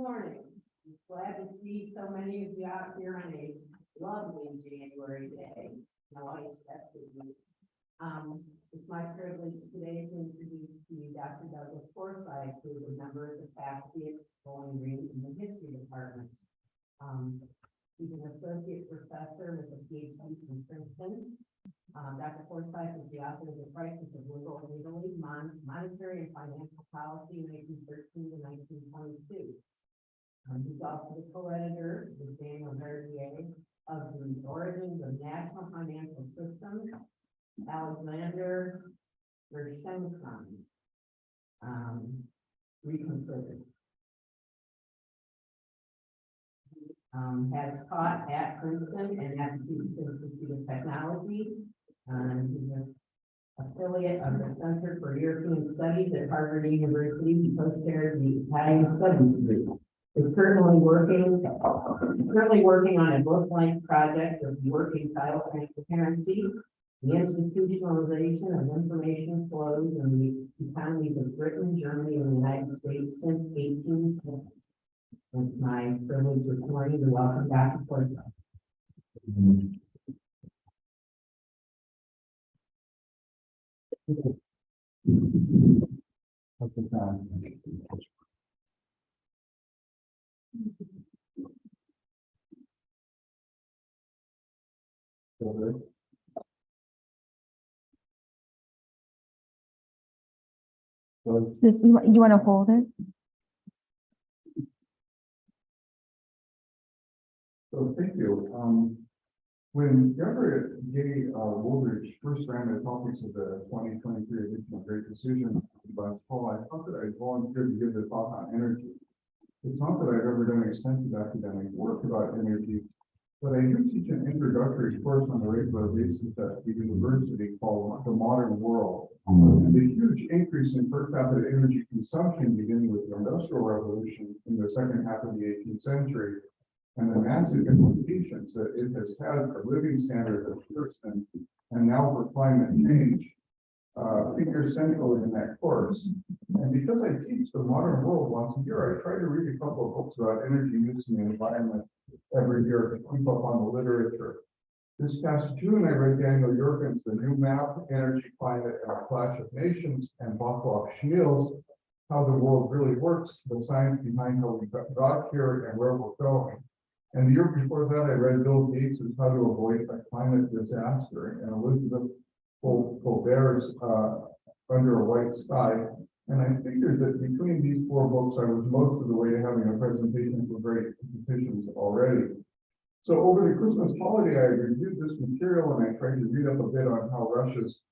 Morning. Glad to see so many of you out here on a lovely January day. No ice tested week. It's my privilege today to introduce to you Dr. Douglas Forsyth, who is a member of the faculty at Bowling Green in the history department. He's an associate professor with a PhD from Princeton. Dr. Forsyth is the author of The Crisis of Liberal Italy, Monetary and Financial Policy, 1913 to 1922. He's also the co-editor with Daniel Verdier of The Origins of National Financial Systems, Alexander Gershenson, Reconsidered. Has taught at Princeton and Massachusetts Institute of Technology. He's an affiliate of the Center for European Studies at Harvard University. He co-chairs the Italian Studies Group. Is currently working on a book-length project of the working title Transparency, the Institutionalization of Information Flows in the Economies of Britain, Germany, and the United States since 1870. It's my privilege this morning to welcome Dr. Forsyth. You want to hold it? So thank you. When Governor J. Woolridge first ran the topics of the 2023 edition of Great Decision last fall, I thought that I'd volunteer to give the talk on energy. It's not that I've ever done extensive academic work about energy, but I do teach an introductory course on a regular basis at the university called The Modern World. And the huge increase in per capita energy consumption beginning with the Industrial Revolution in the second half of the 18th century and the massive implications that it has had for living standards at first and now for climate change figure central in that course. And because I teach The Modern World once a year, I try to read a couple of books about energy use in the environment every year to keep up on the literature. This past June, I read Daniel Yergin's The New Map, Energy, Climate, and a Clash of Nations, and Václav Smil's How the World Really Works, the Science Behind How We Got Here and Where We're Going. And the year before that, I read Bill Gates' How to Avoid a Climate Disaster and Elizabeth Colbert's Under a White Sky. And I figured that between these four books, I was most of the way to having a presentation for great petitions already. So over the Christmas holiday, I reviewed this material and I tried to read up a bit on how Russia's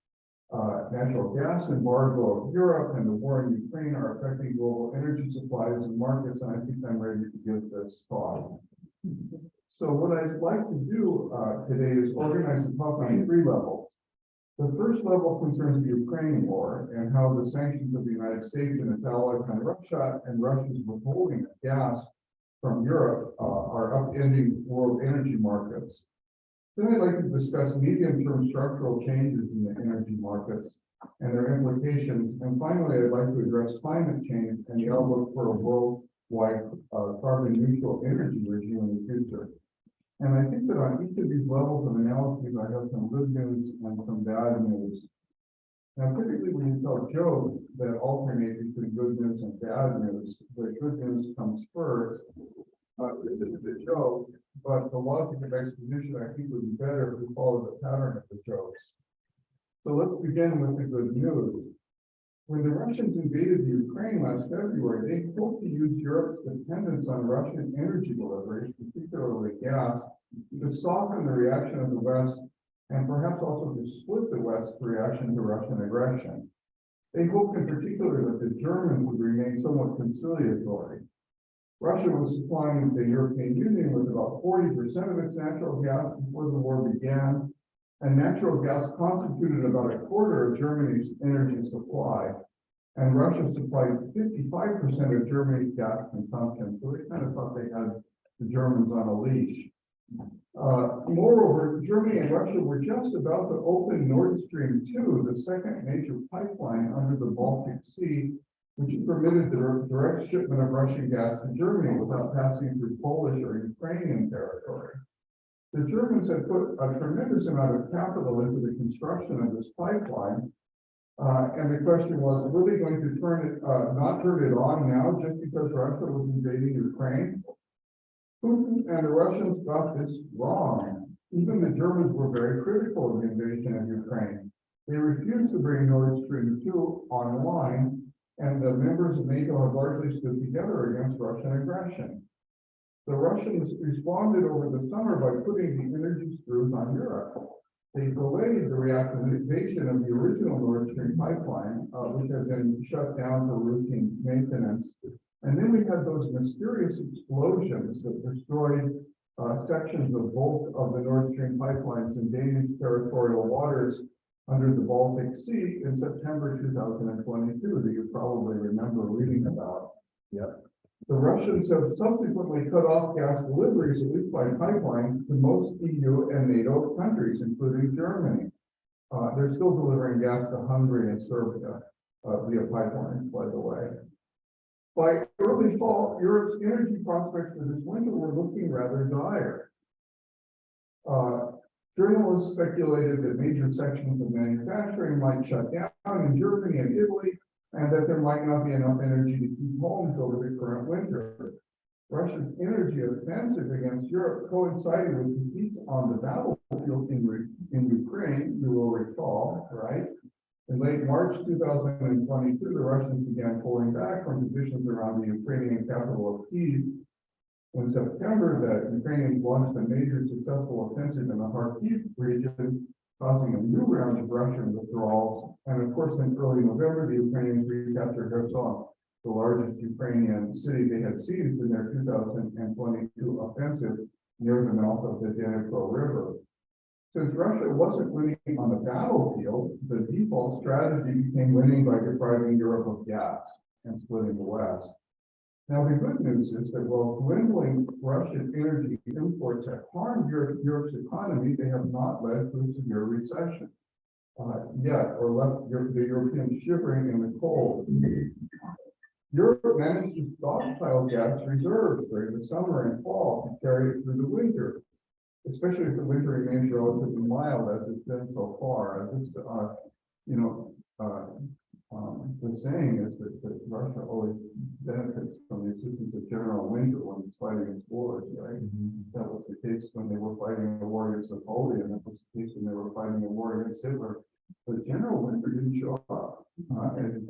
natural gas embargo of Europe and the war in Ukraine are affecting global energy supplies and markets. And I think I'm ready to give this talk. So what I'd like to do today is organize the talk on three levels. The first level concerns the Ukraine war and how the sanctions of the United States and its allies on Russia and Russia's withholding of gas from Europe are upending world energy markets. Then I'd like to discuss medium-term structural changes in the energy markets and their implications. And finally, I'd like to address climate change and the outlook for a worldwide carbon-neutral energy regime in the future. And I think that on each of these levels of analysis, I have some good news and some bad news. Now, typically when you tell jokes that alternate between good news and bad news, the good news comes first. This is the joke, but the logic of exposition I think would be better if we follow the pattern of the jokes. So let's begin with the good news. When the Russians invaded the Ukraine last February, they hoped to use Europe's dependence on Russian energy deliveries, particularly gas, to soften the reaction of the West and perhaps also to split the West's reaction to Russian aggression. They hoped in particular that the Germans would remain somewhat conciliatory. Russia was supplying the European Union with about 40% of its natural gas before the war began, and natural gas constituted about a quarter of Germany's energy supply. And Russia supplied 55% of Germany's gas consumption. So they kind of thought they had the Germans on a leash. Moreover, Germany and Russia were just about to open Nord Stream 2, the second major pipeline under the Baltic Sea, which permitted the direct shipment of Russian gas to Germany without passing through Polish or Ukrainian territory. The Germans had put a tremendous amount of capital into the construction of this pipeline. And the question was, were they going to not turn it on now just because Russia was invading Ukraine? Putin and the Russians got this wrong. Even the Germans were very critical of the invasion of Ukraine. They refused to bring Nord Stream 2 online, and the members of NATO have largely stood together against Russian aggression. The Russians responded over the summer by putting the energy screws on Europe. They delayed the reactivation of the original Nord Stream pipeline, which had been shut down for routine maintenance. And then we had those mysterious explosions that destroyed sections of both of the Nord Stream pipelines in Danish territorial waters under the Baltic Sea in September 2022 that you probably remember reading about. Yep. The Russians have subsequently cut off gas deliveries, at least by pipeline, to most EU and NATO countries, including Germany. They're still delivering gas to Hungary and Serbia via pipelines, by the way. By early fall, Europe's energy prospects for this winter were looking rather dire. Journalists speculated that major sections of manufacturing might shut down in Germany and Italy, and that there might not be enough energy to keep homes over the current winter. Russia's energy offensive against Europe coincided with defeats on the battlefield in Ukraine, you will recall, right? In late March 2022, the Russians began pulling back from positions around the Ukrainian capital of Kyiv. In September, the Ukrainians launched a major successful offensive in the Kharkiv region, causing a new round of Russian withdrawals. And of course, in early November, the Ukrainians recaptured Kherson, the largest Ukrainian city they had seized in their 2022 offensive near the mouth of the Dnipro River. Since Russia wasn't winning on the battlefield, the default strategy became winning by depriving Europe of gas and splitting the West. Now, the good news is that while dwindling Russian energy imports have harmed Europe's economy, they have not led to a severe recession yet, or left the Europeans shivering in the cold. Europe managed to stockpile gas reserves during the summer and fall to carry it through the winter, especially if the winter remains relatively mild as it's been so far. The saying is that Russia always benefits from the existence of general winter when it's fighting its wars, right? That was the case when they were fighting a war against Napoleon. That was the case when they were fighting a war against Hitler. But general winter didn't show up. And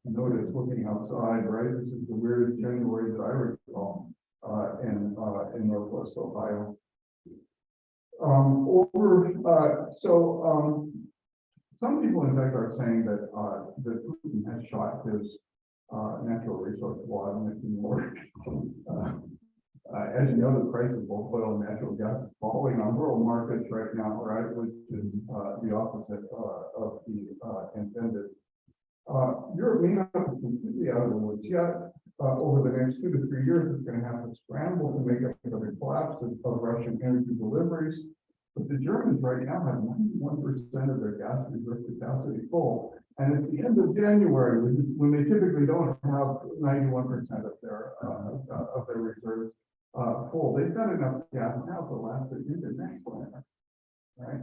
notice looking outside, right? This is the weirdest January that I recall in Northwest Ohio. Some people, in fact, are saying that Putin has shot his natural resource squad and making more. As you know, the price of both oil and natural gas is falling on world markets right now, right? Which is the opposite of the intended. Europe may not be completely out of the woods yet. Over the next 2 to 3 years, it's going to have to scramble to make up for the collapse of Russian energy deliveries. But the Germans right now have 91% of their gas reserve capacity full. And it's the end of January when they typically don't have 91% of their reserves full. They've got enough gas now to last it into next winter, right?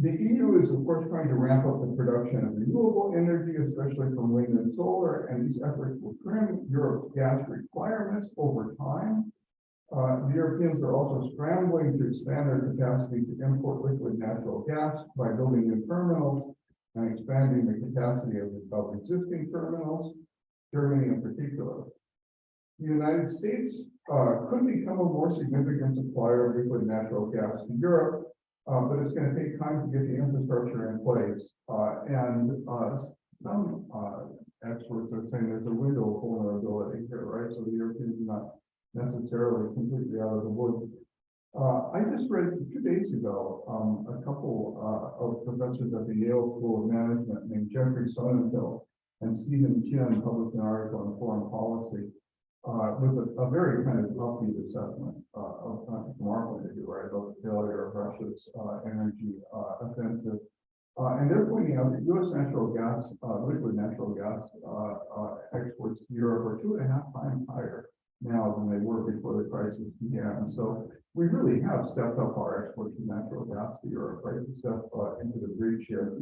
The EU is, of course, trying to ramp up the production of renewable energy, especially from wind and solar, and these efforts will trim Europe's gas requirements over time. The Europeans are also scrambling to expand their capacity to import liquid natural gas by building new terminals and expanding the capacity of existing terminals, Germany in particular. The United States could become a more significant supplier of liquid natural gas to Europe, but it's going to take time to get the infrastructure in place. Some experts are saying there's a window of vulnerability here, right? So the Europeans are not necessarily completely out of the woods. I just read 2 days ago a couple of professors at the Yale School of Management named Jeffrey Sonnenfeld and Stephen Chin published an article on foreign policy with a very kind of upbeat assessment from our point of view, right, about the failure of Russia's energy offensive. And they're pointing out that U.S. natural gas, liquid natural gas, exports to Europe are 2.5 times higher now than they were before the crisis began. So we really have stepped up our exports of natural gas to Europe, right? To step into the breach here.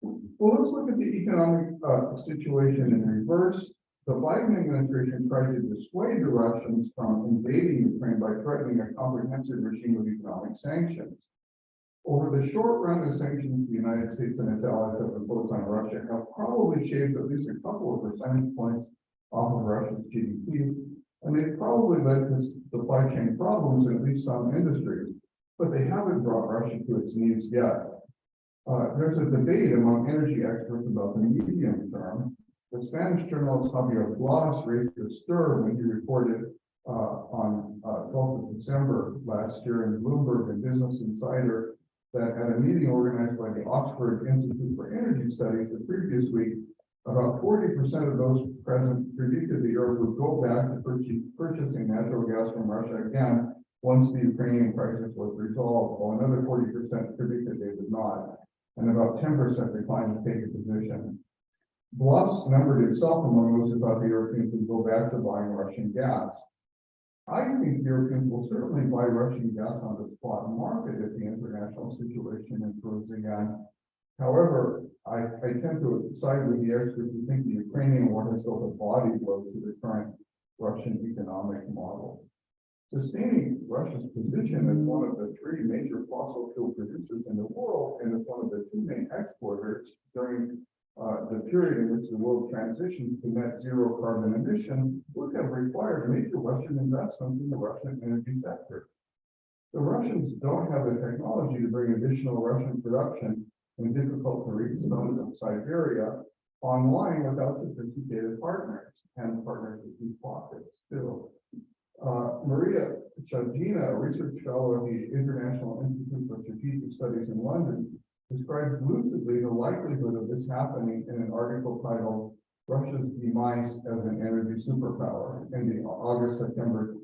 Well, let's look at the economic situation in reverse. The Biden administration tried to dissuade the Russians from invading Ukraine by threatening a comprehensive regime of economic sanctions. Over the short run, the sanctions the United States and its allies have imposed on Russia have probably shaved at least a couple of percentage points off of Russia's GDP, and they've probably led to supply chain problems in at least some industries, but they haven't brought Russia to its knees yet. There's a debate among energy experts about the medium term. The Spanish journalist Javier Blas raised a stir when he reported on 12th of December last year in Bloomberg and Business Insider that at a meeting organized by the Oxford Institute for Energy Studies the previous week, about 40% of those present predicted that Europe would go back to purchasing natural gas from Russia again once the Ukrainian crisis was resolved, while another 40% predicted they would not, and about 10% declined to take a position. Blas numbered himself among those who thought the Europeans would go back to buying Russian gas. I think Europeans will certainly buy Russian gas on the spot market if the international situation improves again. However, I tend to side with the experts who think the Ukrainian war has dealt a body blow to the current Russian economic model. Sustaining Russia's position as one of the 3 major fossil fuel producers in the world and as one of the 2 main exporters during the period in which the world transitioned to net zero carbon emissions would have required major Russian investments in the Russian energy sector. The Russians don't have the technology to bring additional Russian production in difficult to reach zones of Siberia online without sophisticated partners and partners with deep pockets still. Maria Shadjina, a research fellow at the International Institute for Strategic Studies in London, describes lucidly the likelihood of this happening in an article titled Russia's Demise as an Energy Superpower in the August-September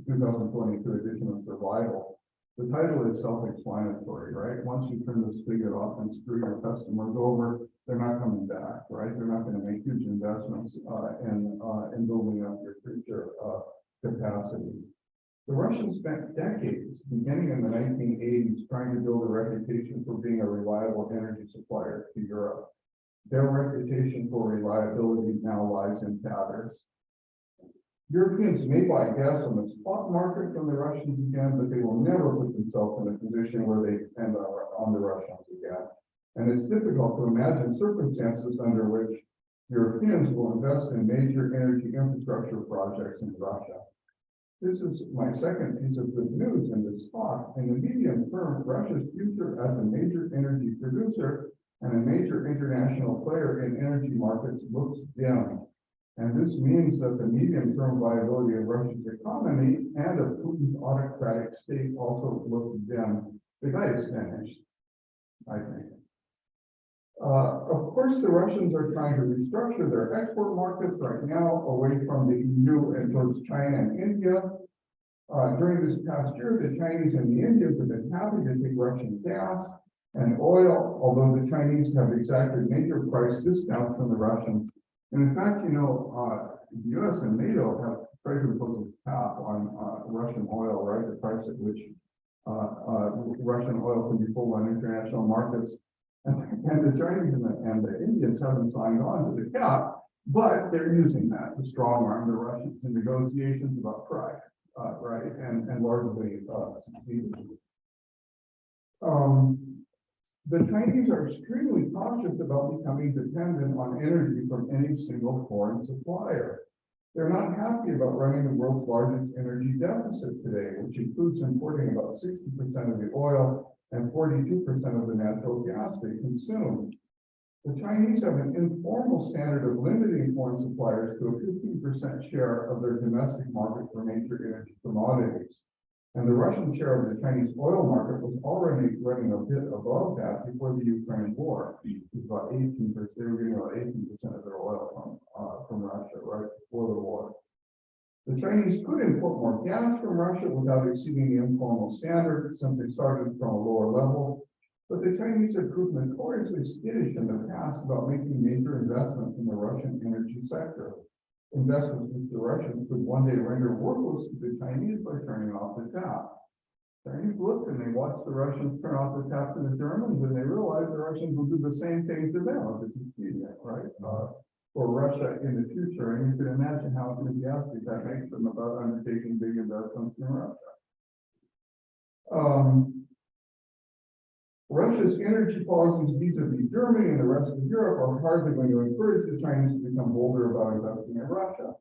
2022 edition of Survival. The title is self-explanatory, right? Once you turn the spigot off and screw your customers over, they're not coming back, right? They're not going to make huge investments in building up your future capacity. The Russians spent decades, beginning in the 1980s, trying to build a reputation for being a reliable energy supplier to Europe. Their reputation for reliability now lies in tatters. Europeans may buy gas on the spot market from the Russians again, but they will never put themselves in a position where they depend on the Russians again. And it's difficult to imagine circumstances under which Europeans will invest in major energy infrastructure projects in Russia. This is my second piece of good news in this talk. In the medium term, Russia's future as a major energy producer and a major international player in energy markets looks dim. And this means that the medium-term viability of Russia's economy and of Putin's autocratic state also looks dim. The guy is finished, I think. Of course, the Russians are trying to restructure their export markets right now away from the EU and towards China and India. During this past year, the Chinese and the Indians have been happy to take Russian gas and oil, although the Chinese have exacted major price discounts from the Russians. And in fact, you know, the U.S. and NATO have tried to impose a cap on Russian oil, right? The price at which Russian oil can be sold on international markets. And the Chinese and the Indians haven't signed on to the cap, but they're using that to strong arm the Russians in negotiations about price, right? And largely succeeded. The Chinese are extremely cautious about becoming dependent on energy from any single foreign supplier. They're not happy about running the world's largest energy deficit today, which includes importing about 60% of the oil and 42% of the natural gas they consume. The Chinese have an informal standard of limiting foreign suppliers to a 15% share of their domestic market for major energy commodities. And the Russian share of the Chinese oil market was already running a bit above that before the Ukraine war. It was about 18%. They were getting about 18% of their oil from Russia, right before the war. The Chinese could import more gas from Russia without exceeding the informal standard since they started from a lower level. But the Chinese have proven notoriously skittish in the past about making major investments in the Russian energy sector. Investments which the Russians could one day render worthless to the Chinese by turning off the tap. Chinese looked and they watched the Russians turn off the tap to the Germans, and they realized the Russians will do the same thing to them if it's expedient, right? For Russia in the future, and you can imagine how enthusiastic that makes them about undertaking big investments in Russia. Russia's energy policies vis-a-vis Germany and the rest of Europe are hardly going to encourage the Chinese to become bolder about investing in Russia.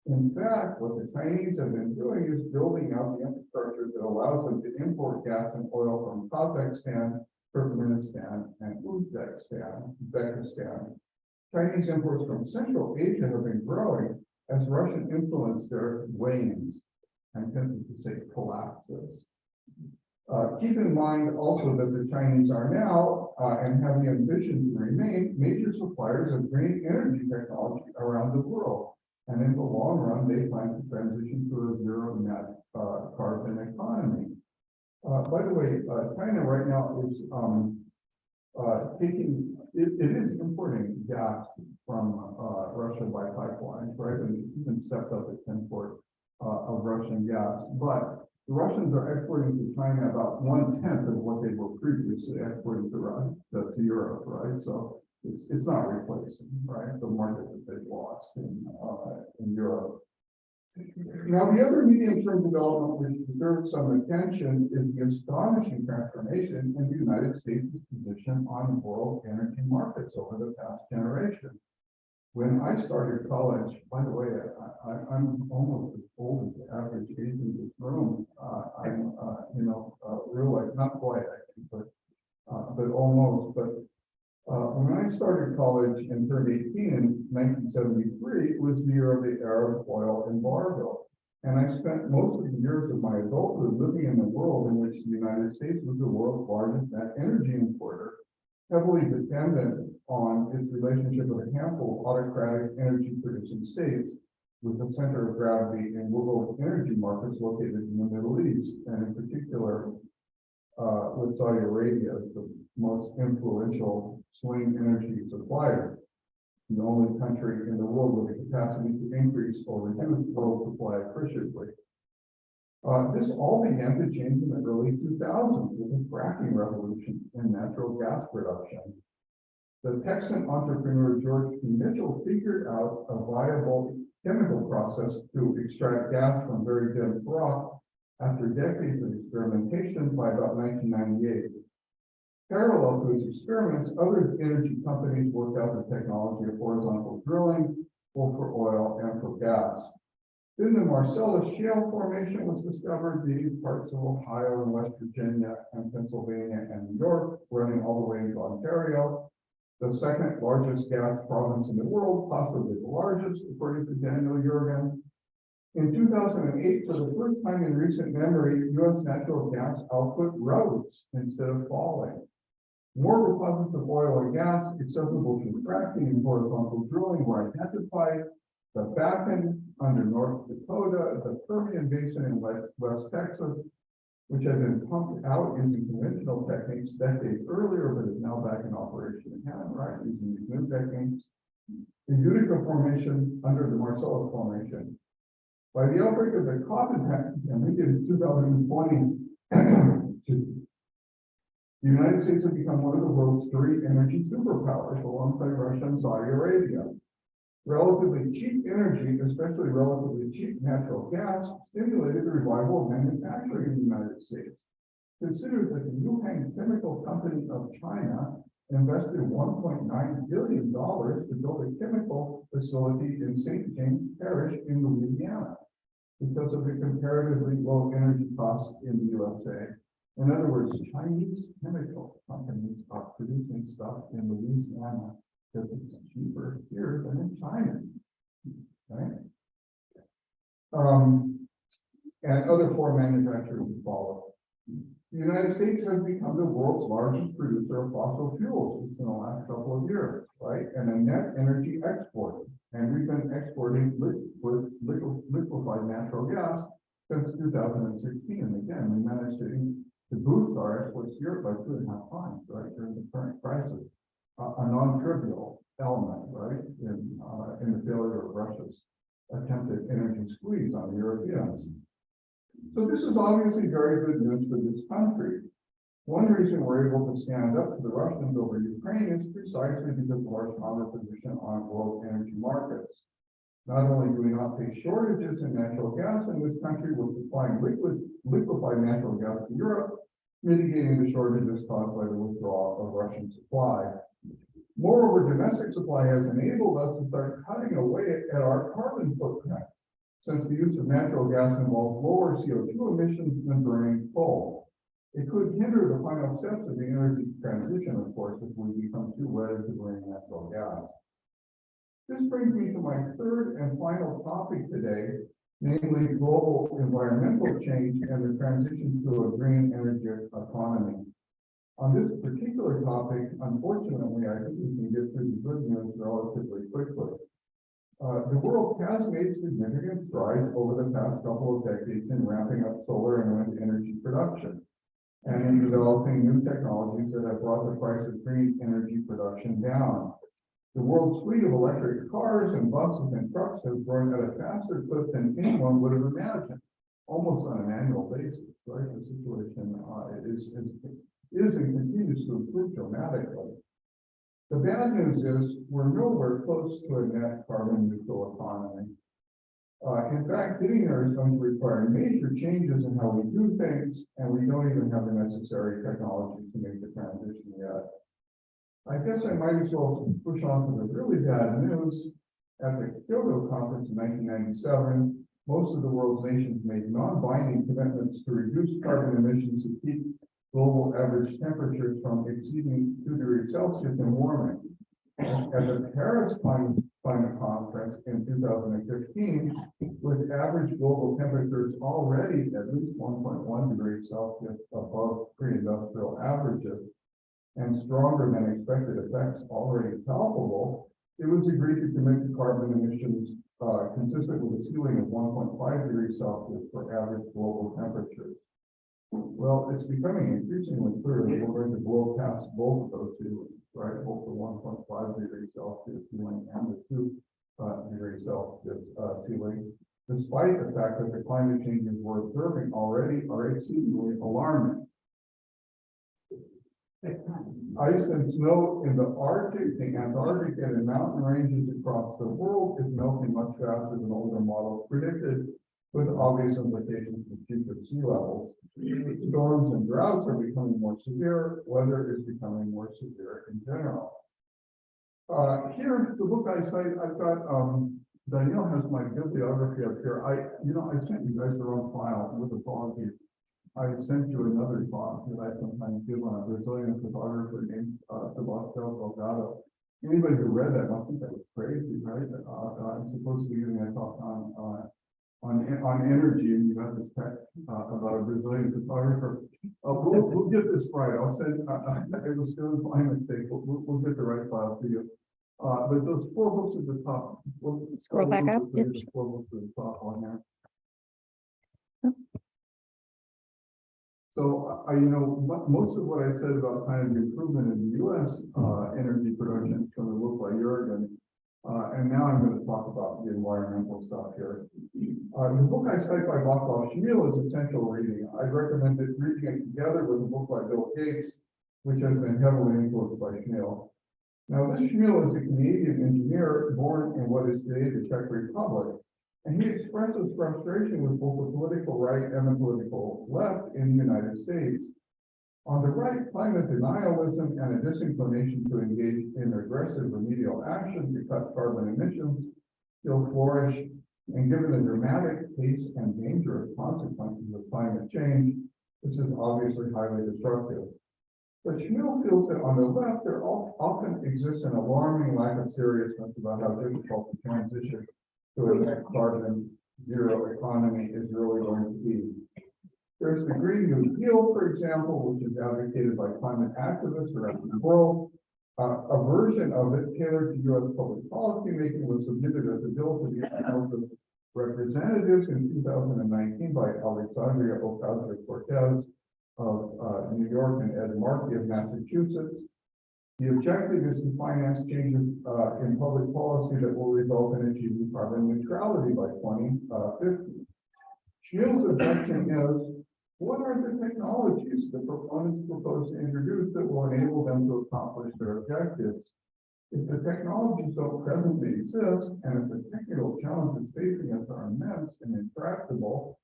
In fact, what the Chinese have been doing is building out the infrastructure that allows them to import gas and oil from Kazakhstan, Turkmenistan, and Uzbekistan. Chinese imports from Central Asia have been growing as Russian influence there wanes, and tempted to say collapses. Keep in mind also that the Chinese are now, and have the ambition to remain, major suppliers of green energy technology around the world. And in the long run, they plan to transition to a zero net carbon economy. By the way, China right now is it is importing gas from Russia by pipelines, right? And it even stepped up its import of Russian gas. But the Russians are exporting to China about 1/10 of what they were previously exporting to Europe, right? So it's not replacing, right, the market that they've lost in Europe. Now, the other medium-term development which deserves some attention is the astonishing transformation in the United States' position on world energy markets over the past generation. When I started college, by the way, I'm almost as old as the average age in this room. I'm, real life, not quite, actually, but almost. But when I started college and turned 18 in 1973, it was the year of the Arab oil embargo. And I spent most of the years of my adulthood living in a world in which the United States was the world's largest net energy importer, heavily dependent on its relationship with a handful of autocratic energy-producing states, with the center of gravity in world energy markets located in the Middle East, and in particular with Saudi Arabia as the most influential swing energy supplier, the only country in the world with the capacity to increase or reduce world supply appreciably. This all began to change in the early 2000s with the fracking revolution in natural gas production. The Texan entrepreneur George P. Mitchell figured out a viable chemical process to extract gas from very dense rock after decades of experimentation by about 1998. Parallel to his experiments, other energy companies worked out the technology of horizontal drilling, both for oil and for gas. Then the Marcellus Shale Formation was discovered, the parts of Ohio and West Virginia and Pennsylvania and New York, running all the way into Ontario, the second largest gas province in the world, possibly the largest, according to Daniel Yergin. In 2008, for the first time in recent memory, U.S. natural gas output rose instead of falling. More deposits of oil and gas accessible to fracking and horizontal drilling were identified. The Bakken under North Dakota, the Permian Basin in West Texas, which had been pumped out using conventional techniques decades earlier, but is now back in operation again, right, using these new techniques. The Utica Formation under the Marcellus Formation. By the outbreak of the COVID pandemic in 2020, the United States had become one of the world's three energy superpowers alongside Russia and Saudi Arabia. Relatively cheap energy, especially relatively cheap natural gas, stimulated the revival of manufacturing in the United States. Consider that the Wuhan Chemical Company of China invested $1.9 billion to build a chemical facility in St. James Parish in Louisiana because of the comparatively low energy costs in the USA. In other words, Chinese chemical companies are producing stuff in Louisiana because it's cheaper here than in China, right? And other foreign manufacturers follow. The United States has become the world's largest producer of fossil fuels in the last couple of years, right? And a net energy exporter. And we've been exporting liquefied natural gas since 2016. And again, we managed to to boost our exports to Europe by 2.5 times, right, during the current crisis. A non-trivial element, right, in the failure of Russia's attempted energy squeeze on the Europeans. So this is obviously very good news for this country. One reason we're able to stand up to the Russians over Ukraine is precisely because of our stronger position on world energy markets. Not only do we not face shortages in natural gas in this country, we're supplying liquefied natural gas to Europe, mitigating the shortages caused by the withdrawal of Russian supply. Moreover, domestic supply has enabled us to start cutting away at our carbon footprint, since the use of natural gas involves lower CO2 emissions than burning coal. It could hinder the final steps of the energy transition, of course, if we become too wedded to burning natural gas. This brings me to my third and final topic today, namely global environmental change and the transition to a green energy economy. On this particular topic, unfortunately, I think we can get through the good news relatively quickly. The world has made significant strides over the past couple of decades in ramping up solar and wind energy production and in developing new technologies that have brought the price of green energy production down. The world's fleet of electric cars and buses and trucks has grown at a faster clip than anyone would have imagined, almost on an annual basis, right? The situation is and continues to improve dramatically. The bad news is we're nowhere close to a net carbon neutral economy. In fact, getting there is going to require major changes in how we do things, and we don't even have the necessary technology to make the transition yet. I guess I might as well push on to the really bad news. At the Kyoto conference in 1997, most of the world's nations made non-binding commitments to reduce carbon emissions to keep global average temperatures from exceeding 2 degrees Celsius and warming. At the Paris Climate Conference in 2015, with average global temperatures already at least 1.1 degrees Celsius above pre-industrial averages and stronger than expected effects already palpable, it was agreed to commit to carbon emissions consistent with a ceiling of 1.5 degrees Celsius for average global temperatures. Well, it's becoming increasingly clear that we're going to blow past both of those ceilings, right? Both the 1.5 degrees Celsius ceiling and the 2 degrees Celsius ceiling, despite the fact that the climate changes we're observing already are exceedingly alarming. Ice and snow in the Arctic, the Antarctic, and in mountain ranges across the world is melting much faster than older models predicted, with obvious implications for future sea levels. Storms and droughts are becoming more severe. Weather is becoming more severe in general. Here, the book I cite, I've got, Danielle has my bibliography up here. I sent you guys the wrong file with apologies. I sent you another file that I sometimes give on a Brazilian photographer named Sebastião Delgado. Anybody who read that must think that was crazy, right? I'm supposed to be giving a talk on energy, and you got this text about a Brazilian photographer. We'll get this right. I'll send. It was my mistake. We'll get the right file to you. But those 4 books at the top. Scroll back up. Yep. 4 books at the top on there. So, most of what I said about kind of the improvement in the U.S. Energy production is from the book by Jurgen. And now I'm going to talk about the environmental stuff here. The book I cite by Václav Smil is essential reading. I recommend reading it together with a book by Bill Gates, which has been heavily influenced by Smil. Now, this Smil is a Canadian engineer born in what is today the Czech Republic, and he expresses frustration with both the political right and the political left in the United States. On the right, climate denialism and a disinclination to engage in aggressive remedial action to cut carbon emissions still flourish, and given the dramatic pace and dangerous consequences of climate change, this is obviously highly destructive. But Smil feels that on the left, there often exists an alarming lack of seriousness about how difficult the transition to a net carbon zero economy is really going to be. There's the Green New Deal, for example, which is advocated by climate activists around the world. A version of it tailored to U.S. public policy making was submitted as a bill to the House of Representatives in 2019 by Alexandria Ocasio-Cortez, of New York and Ed Markey of Massachusetts. The objective is to finance changes in public policy that will result in achieving carbon neutrality by 2050. Schmidl's objection is, what are the technologies the proponents propose to introduce that will enable them to accomplish their objectives? If the technologies don't presently exist, and if the technical challenges facing us are immense and intractable,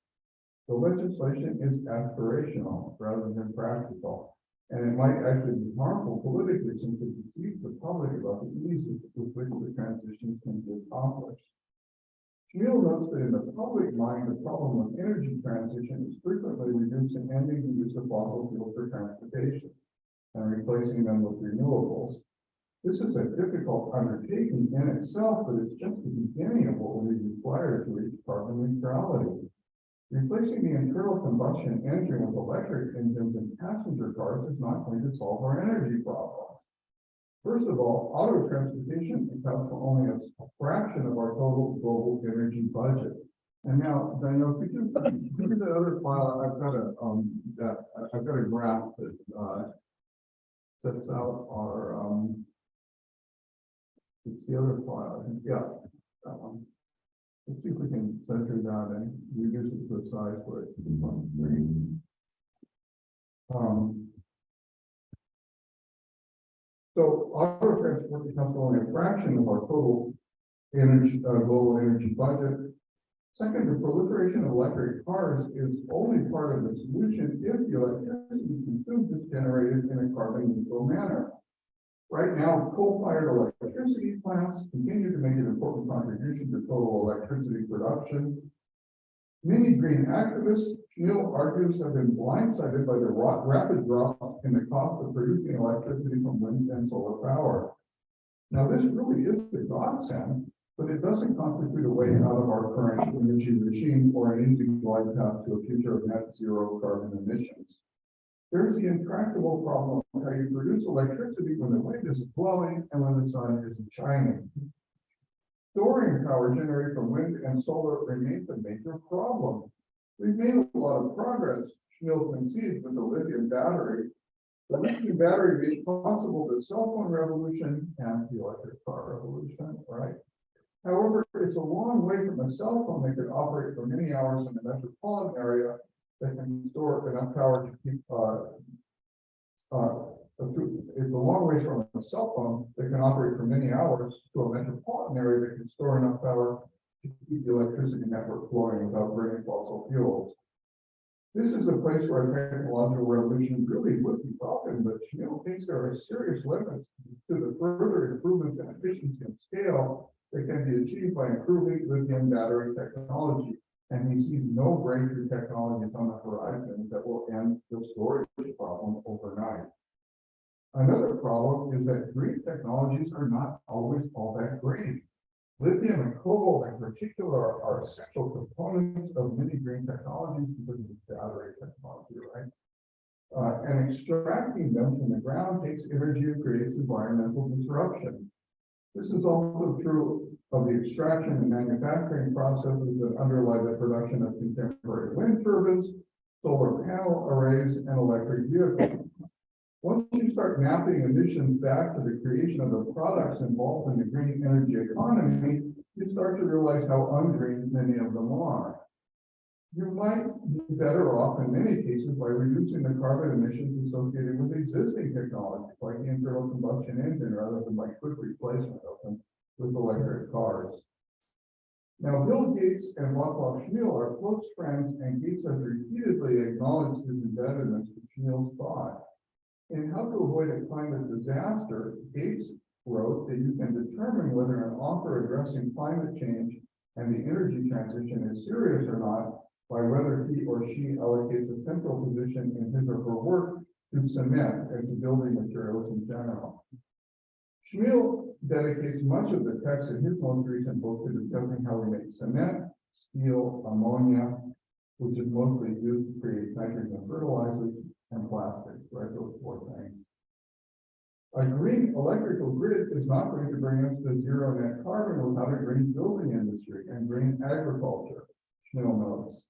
the legislation is aspirational rather than practical. And it might actually be harmful politically since it deceives the public about the ease with which the transition can be accomplished. Schmiel notes that in the public mind, the problem with energy transition is frequently reducing and ending the use of fossil fuels for transportation and replacing them with renewables. This is a difficult undertaking in itself, but it's just the beginning of what will be required to reach carbon neutrality. Replacing the internal combustion engine with electric engines in passenger cars is not going to solve our energy problem. First of all, auto transportation accounts for only a fraction of our total global energy budget. And now, Daniel, could you look at the other file? I've got a graph that sets out our it's the other file. Yeah, that one. Let's see if we can center that and reduce it to a size where it can be on the screen. So auto transport becomes only a fraction of our total energy, global energy budget. Second, the proliferation of electric cars is only part of the solution if the electricity consumed is generated in a carbon neutral manner. Right now, coal-fired electricity plants continue to make an important contribution to total electricity production. Many green activists, Schmiel argues, have been blindsided by the rapid drop in the cost of producing electricity from wind and solar power. Now, this really is a godsend, but it doesn't constitute a way out of our current energy regime or an easy glide path to a future of net zero carbon emissions. There's the intractable problem of how you produce electricity when the wind isn't blowing and when the sun isn't shining. Storing power generated from wind and solar remains a major problem. We've made a lot of progress, Schmiel concedes, with the lithium battery. The lithium battery made possible the cell phone revolution and the electric car revolution, right? However, it's a long way from a cell phone that could operate for many hours in a metropolitan area that can store enough power to keep, it's a long way from a cell phone that can operate for many hours to a metropolitan area that can store enough power to keep the electricity network flowing without burning fossil fuels. This is a place where a technological revolution really would be welcome, but Schmiel thinks there are serious limits to the further improvements in efficiency and scale that can be achieved by improving lithium battery technology. And he sees no breakthrough technologies on the horizon that will end the storage problem overnight. Another problem is that green technologies are not always all that green. Lithium and cobalt in particular are essential components of many green technologies because of battery technology, right? And extracting them from the ground takes energy and creates environmental disruption. This is also true of the extraction and manufacturing processes that underlie the production of contemporary wind turbines, solar panel arrays, and electric vehicles. Once you start mapping emissions back to the creation of the products involved in the green energy economy, you start to realize how ungreen many of them are. You might be better off in many cases by reducing the carbon emissions associated with existing technologies like the internal combustion engine rather than by quick replacement of them with electric cars. Now, Bill Gates and Václav Schmiel are close friends, and Gates has repeatedly acknowledged his indebtedness to Schmiel's thought. In How to Avoid a Climate Disaster, Gates wrote that you can determine whether an author addressing climate change and the energy transition is serious or not by whether he or she allocates a central position in his or her work to cement and to building materials in general. Schmiel dedicates much of the text in his most recent book to discussing how we make cement, steel, ammonia, which is mostly used to create nitrogen fertilizers, and plastics, right? Those four things. A green electrical grid is not going to bring us to zero net carbon without a green building industry and green agriculture, Schmiel notes.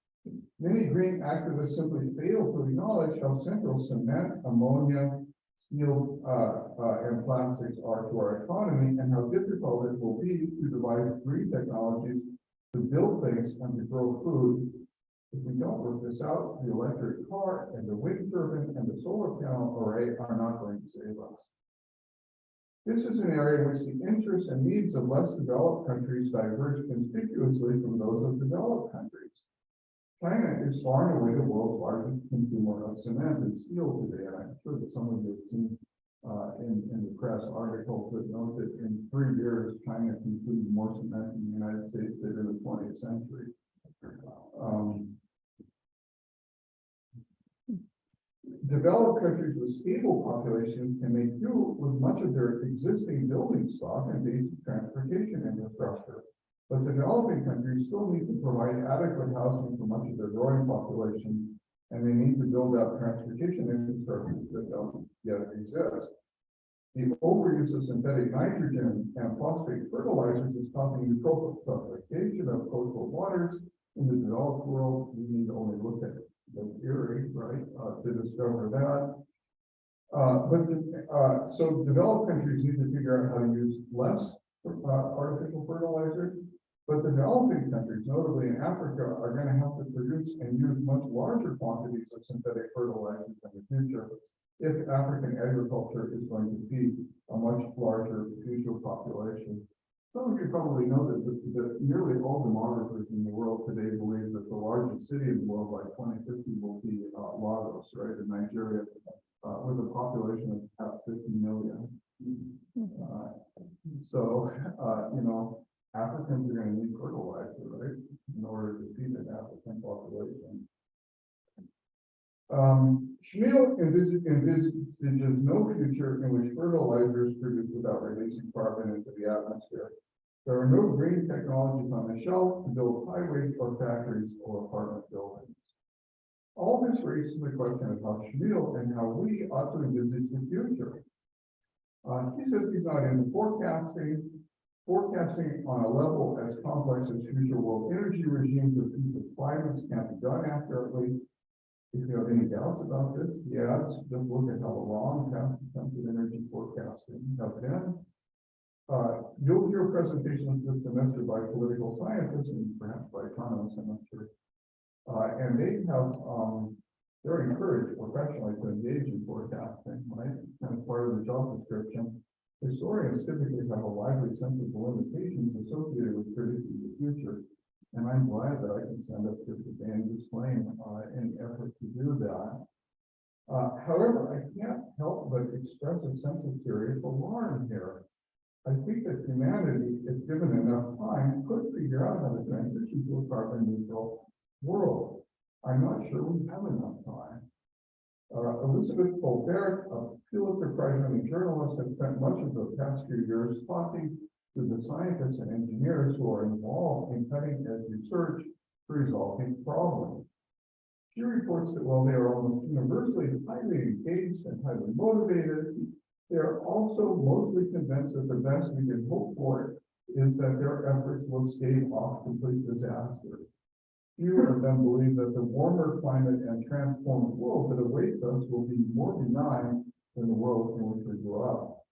Many green activists simply fail to acknowledge how central cement, ammonia, steel, and plastics are to our economy, and how difficult it will be to devise green technologies to build things and to grow food. If we don't work this out, the electric car and the wind turbine and the solar panel array are not going to save us. This is an area in which the interests and needs of less developed countries diverge conspicuously from those of developed countries. China is far and away the world's largest consumer of cement and steel today, and I'm sure that some of you have seen in the press articles that note that in 3 years, China consumed more cement than the United States did in the 20th century. Developed countries with stable populations can make do with much of their existing building stock and basic transportation infrastructure. But developing countries still need to provide adequate housing for much of their growing population, and they need to build out transportation infrastructure that don't yet exist. The overuse of synthetic nitrogen and phosphate fertilizers is causing eutrophication of coastal waters in the developed world. We need to only look at the theory, right, to discover that. So developed countries need to figure out how to use less artificial fertilizers. But the developing countries, notably in Africa, are going to have to produce and use much larger quantities of synthetic fertilizers in the future if African agriculture is going to feed a much larger future population. Some of you probably know that nearly all demographers in the world today believe that the largest city in the world by 2050 will be Lagos, right, in Nigeria, with a population of about 50 million. You know, Africans are going to need fertilizer, right, in order to feed an African population. Schmiel envisages no future in which fertilizer is produced without releasing carbon into the atmosphere. There are no green technologies on the shelf to build highways or factories or apartment buildings. All this raises the question of how Schmiel and how we ought to envisage the future. He says he's not into forecasting on a level as complex as future world energy regimes or future climates can't be done accurately. If you have any doubts about this, he adds, just look at how long past attempts at energy forecasting have been. You'll hear presentations this semester by political scientists and perhaps by economists, I'm not sure. And they have, they're encouraged professionally to engage in forecasting, right? And as part of the job description. Historians typically have a lively sense of the limitations associated with predicting the future, and I'm glad that I can send up here today and disclaim any effort to do that. However, I can't help but express a sense of serious alarm here. I think that humanity, if given enough time, could figure out how to transition to a carbon neutral world. I'm not sure we have enough time. Elizabeth Colbert, a Pulitzer Prize-winning journalist, has spent much of the past few years talking to the scientists and engineers who are involved in cutting-edge research to resolve these problems. She reports that while they are almost universally highly engaged and highly motivated, they are also mostly convinced that the best we can hope for is that their efforts will stave off complete disaster. Few of them believe that the warmer climate and transformed world that awaits us will be more benign than the world in which we grew up.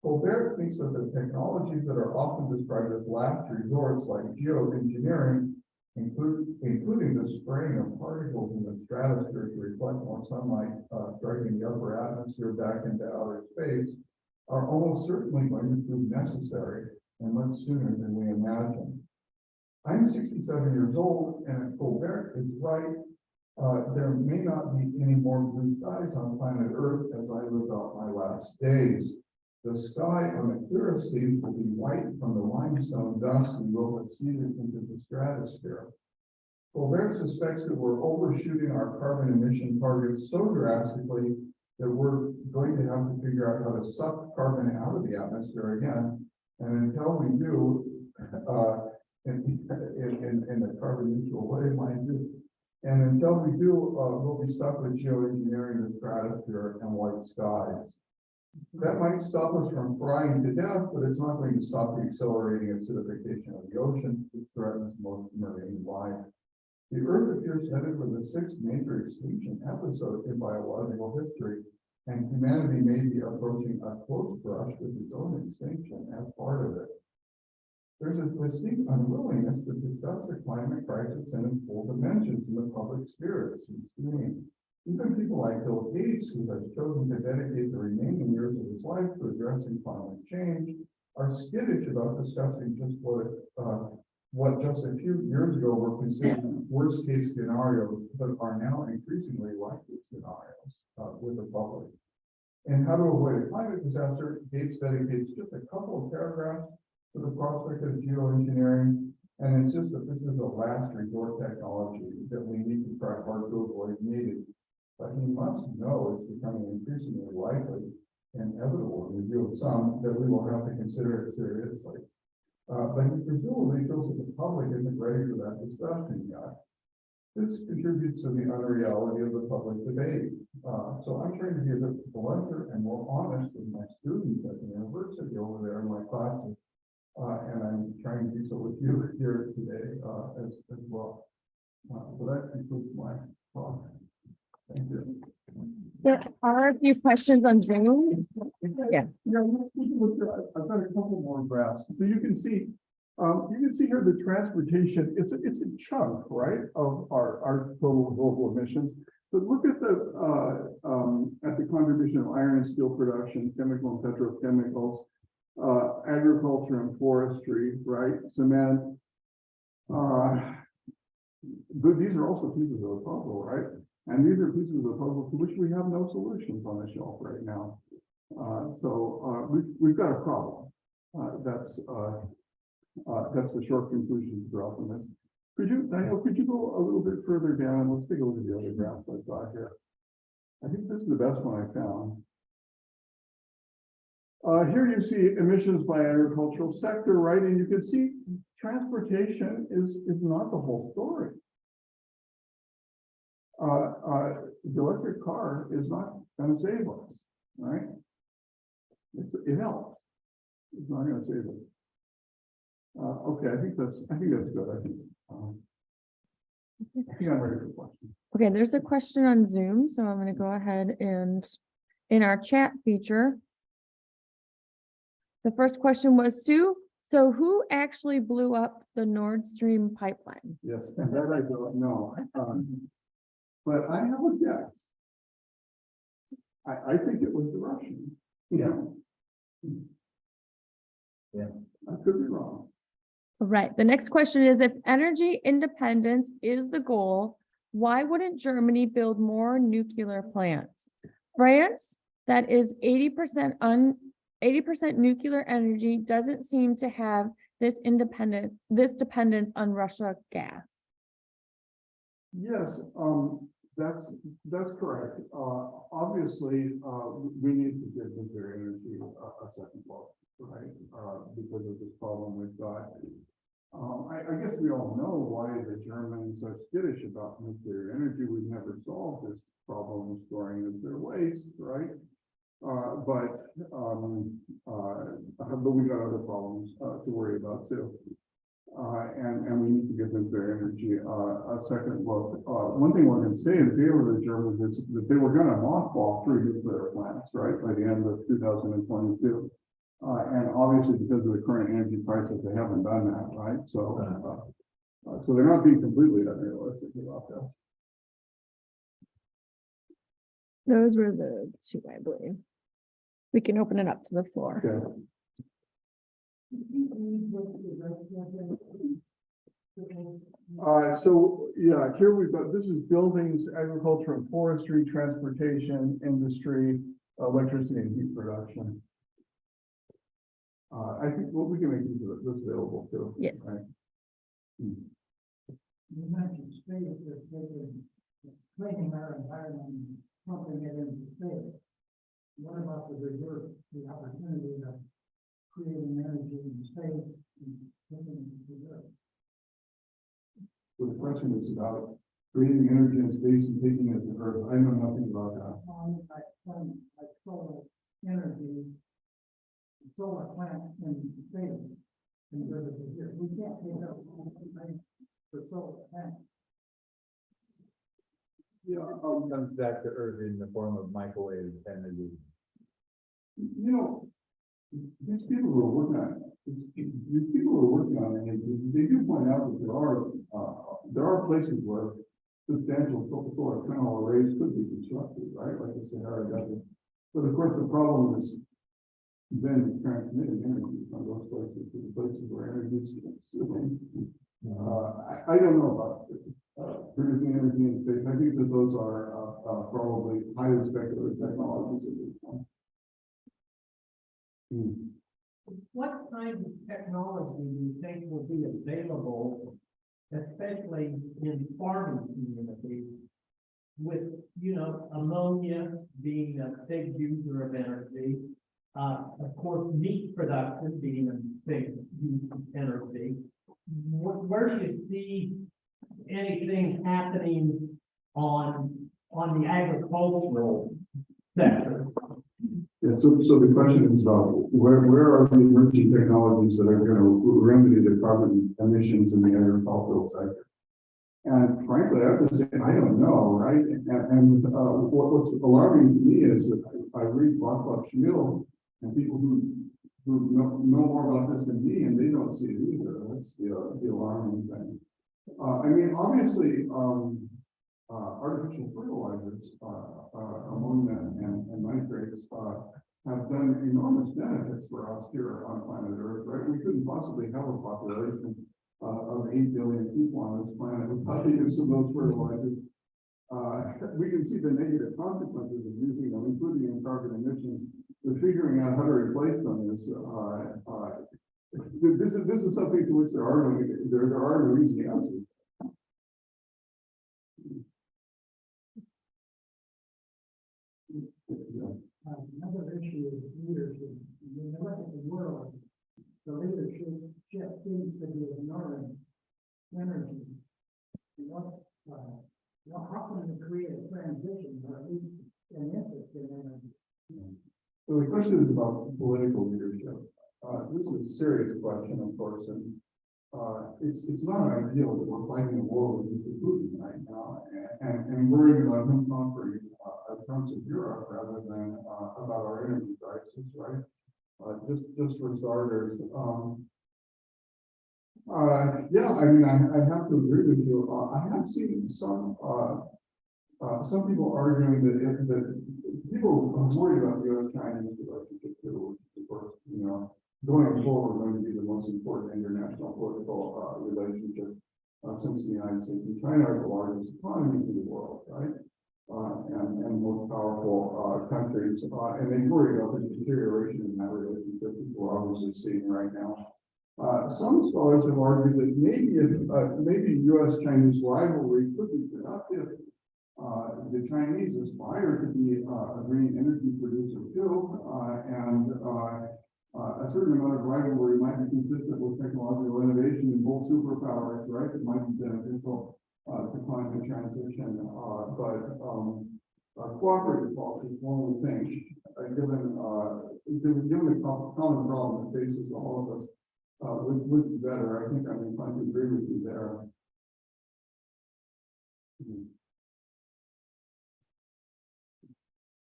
Colbert thinks that the technologies that are often described as last resorts, like geoengineering, including the spraying of particles in the stratosphere to reflect more sunlight striking the upper atmosphere back into outer space, are almost certainly going to prove necessary and much sooner than we imagine. I'm 67 years old, and Colbert is right. There may not be any more blue skies on planet Earth as I live out my last days. The sky on the clearest days will be white from the limestone dust we will have seeded into the stratosphere. Colbert suspects that we're overshooting our carbon emission targets so drastically that we're going to have to figure out how to suck carbon out of the atmosphere again. And until we do, in a carbon neutral way, mind you. And until we do, we'll be stuck with geoengineering the stratosphere and white skies. That might stop us from frying to death, but it's not going to stop the accelerating acidification of the ocean, which threatens most marine life. The Earth appears headed for the sixth major extinction episode in biological history, and humanity may be approaching a close brush with its own extinction as part of it. There's a distinct unwillingness to discuss the climate crisis in its full dimensions in the public sphere, it seems to me. Even people like Bill Gates, who has chosen to dedicate the remaining years of his life to addressing climate change, are skittish about discussing just what just a few years ago were considered worst case scenarios, but are now increasingly likely scenarios with the public. And how to avoid a climate disaster, Gates dedicates just a couple of paragraphs to the prospect of geoengineering and insists that this is a last resort technology that we need to try hard to avoid needing. But he must know it's becoming increasingly likely and inevitable in the view of some that we will have to consider it seriously. But he presumably feels that the public isn't ready for that discussion yet. This contributes to the unreality of the public debate. So I'm trying to be a bit blunter and more honest with my students at the university over there in my classes. And I'm trying to do so with you here today as well. So that concludes my talk. Thank you. There are a few questions on Zoom. Yeah. I've got a couple more graphs. So you can see here the transportation, it's a chunk, right, of our total global emissions. But look at the contribution of iron and steel production, chemical and petrochemicals, agriculture and forestry, right, cement. But these are also pieces of the puzzle, right? And these are pieces of the puzzle to which we have no solutions on the shelf right now. So we've got a problem. That's the short conclusion to draw from this. Daniel, could you go a little bit further down? Let's take a look at the other graphs I've got here. I think this is the best one I found. Here you see emissions by agricultural sector, right? And you can see transportation is not the whole story. The electric car is not going to save us, right? It helps. It's not going to save us. Okay, I think that's good. I think I'm ready for questions. Okay, there's a question on Zoom, so I'm going to go ahead and in our chat feature. The first question was, Sue, so who actually blew up the Nord Stream pipeline? Yes, and that I don't know. But I have a guess. I think it was the Russians. Yeah. I could be wrong. Right. The next question is, if energy independence is the goal, why wouldn't Germany build more nuclear plants? France, that is 80% nuclear energy, doesn't seem to have this dependence on Russia gas. Yes, that's correct. Obviously, we need to give nuclear energy a second thought, right? Because of this problem we've got. I guess we all know why the Germans are skittish about nuclear energy. We've never solved this problem of storing nuclear waste, right? But we've got other problems to worry about too. And we need to give nuclear energy a second look. One thing we're going to say in favor of the Germans is that they were going to mothball 3 nuclear plants, right, by the end of 2022. And obviously, because of the current energy prices, they haven't done that, right? So, so they're not being completely unrealistic about that. Those were the two, I believe. We can open it up to the floor. Okay. So yeah, here we've got, this is buildings, agriculture and forestry, transportation, industry, electricity and heat production. I think we can make this available too. Yes. Right? You mentioned space, that they're cleaning our environment, pumping it into space. What about the reverse, the opportunity of creating energy in space and putting it into reverse? So the question is about creating energy in space and taking it to Earth. I know nothing about that. Like solar energy, solar plant in space, and we can't take up for solar plant. Comes back to Earth in the form of microwave energy. You know, these people who are working on, these people who are working on it, they do point out that there are places where substantial solar panel arrays could be constructed, right? Like the Sahara Desert. But of course, the problem is then transmitting energy from those places to the places where energy is consuming. I don't know about producing energy in space. I think that those are probably highly speculative technologies at this point. What kind of technology do you think will be available, especially in farming communities, with, ammonia being a big user of energy, of course, meat production being a big use of energy. Where do you see anything happening on the agricultural sector? Yeah, so the question is about where are the emerging technologies that are going to remedy the carbon emissions in the agricultural sector? And frankly, I have to say, I don't know, right? And what's alarming to me is that I read Bob Schmiel and people who know more about this than me, and they don't see it either. That's the alarming thing. I mean, obviously, artificial fertilizers, ammonia and nitrates, have done enormous benefits for us here on planet Earth, right? We couldn't possibly have a population of 8 billion people on this planet without the use of those fertilizers. We can see the negative consequences of using them, including in carbon emissions. But figuring out how to replace them is this is something to which there are no easy answers. Another issue is leadership. When you look at the world, the leadership seems to be ignoring energy. How can you create a transition or at least an interest in energy? So the question is about political leadership. This is a serious question, of course, and it's not ideal that we're fighting a war with Mr. Putin right now and worrying about him conquering Trump's of Europe rather than about our energy crisis, right? Just for starters. Yeah, I mean, I have to agree with you. I have seen some people arguing that people are worried about the U.S.-Chinese relationship too, which of course, going forward, going to be the most important international political relationship since the United States and China are the largest economies in the world, right? And most powerful countries, and they worry about the deterioration in that relationship that we're obviously seeing right now. Some scholars have argued that maybe U.S.-Chinese rivalry could be productive. The Chinese aspire to be a green energy producer too, and a certain amount of rivalry might be consistent with technological innovation in both superpowers, right? It might be beneficial to climate transition, but cooperative policy is one we think, given the common problem that faces all of us, would be better. I think I'm inclined to agree with you there.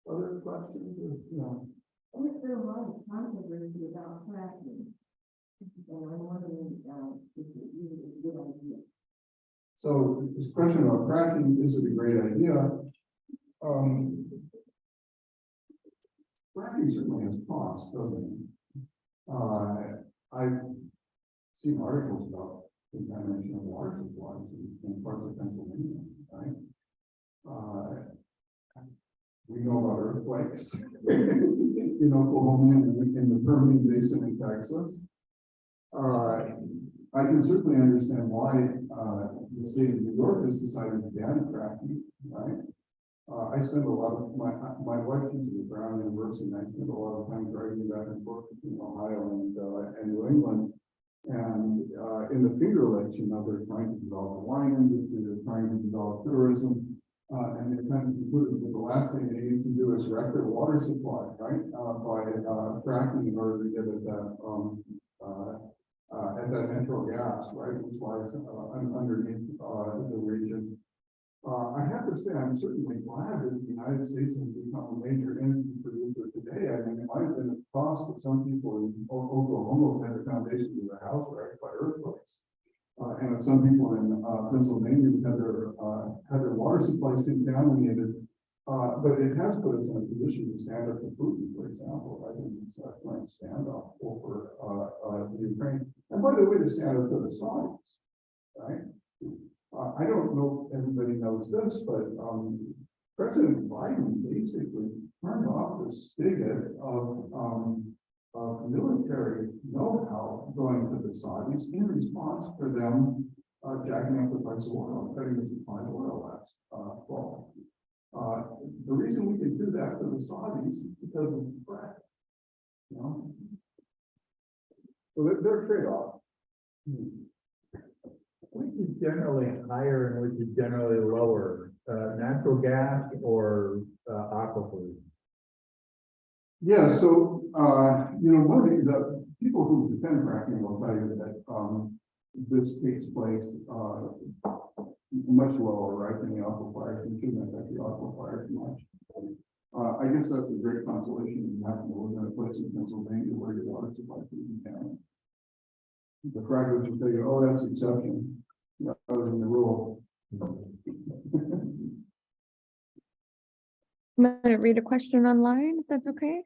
Other questions? There's been a lot of controversy about fracking. And I'm wondering if it really is a good idea. So this question about fracking, is it a great idea? Fracking certainly has costs, doesn't it? I've seen articles about contamination of water supplies in parts of Pennsylvania, right? We know about earthquakes in Oklahoma and in the Permian Basin in Texas. I can certainly understand why the state of New York has decided to ban fracking, right? I spend a lot of my wife teaches at Brown University, and I spend a lot of time driving back and forth between Ohio and New England. And in the Finger Lakes, they're trying to develop a wine industry, they're trying to develop tourism. And they're kind of concluded that the last thing they need to do is wreck their water supply, right? By fracking in order to get at that natural gas, right, which lies underneath the region. I have to say, I'm certainly glad that the United States has become a major energy producer today. I mean, it might have been a cost that some people in Oklahoma had the foundation of their house wrecked by earthquakes. And some people in Pennsylvania had their water supplies contaminated. But it has put us in a position to stand up to Putin, for example, right, in this current standoff over the Ukraine. And by the way, to stand up to the Saudis, right? I don't know if everybody knows this, but President Biden basically turned off the spigot of military know-how going to the Saudis in response to them jacking up the price of oil, cutting the supply of oil last fall. The reason we can do that to the Saudis is because of the threat. You know? So they're a trade-off. Which is generally higher and which is generally lower, natural gas or aquifers? Yeah, so one of the people who defend fracking will tell you that this takes place much lower, right, than the aquifers, and shouldn't affect the aquifers much. I guess that's a great consolation in having to live in a place in Pennsylvania where your water supply is contaminated. The frackers will tell you, oh, that's exception. That was in the rule. I'm going to read a question online, if that's okay.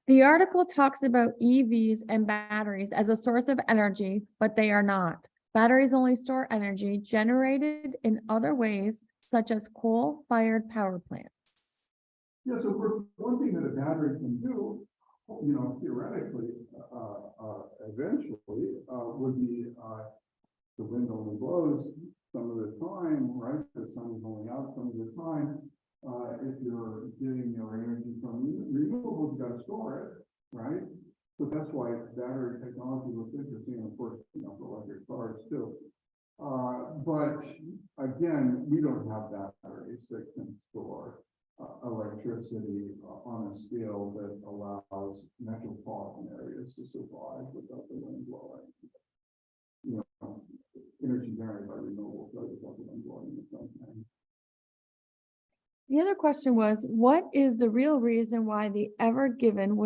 The article talks about EVs and batteries as a source of energy, but they are not. Batteries only store energy generated in other ways, such as coal-fired power plants. Yeah, so one thing that a battery can do, theoretically, eventually, would be the wind only blows some of the time, right? The sun is only out some of the time. If you're getting your energy from renewables, you got to store it, right? So that's why battery technology looks interesting, of course, for electric cars too. But again, we don't have batteries that can store electricity on a scale that allows metropolitan areas to survive without the wind blowing. Energy generated by renewables without the wind blowing the sun. The other question was, what is the real reason why the Ever Given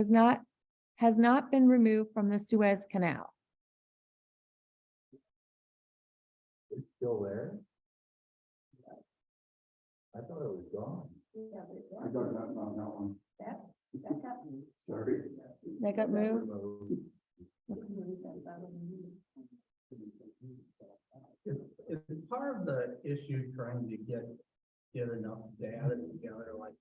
has not been removed from the Suez Canal? It's still there? I thought it was gone. I got that on that one. Sorry. That got moved? It's part of the issue trying to get enough data together, like,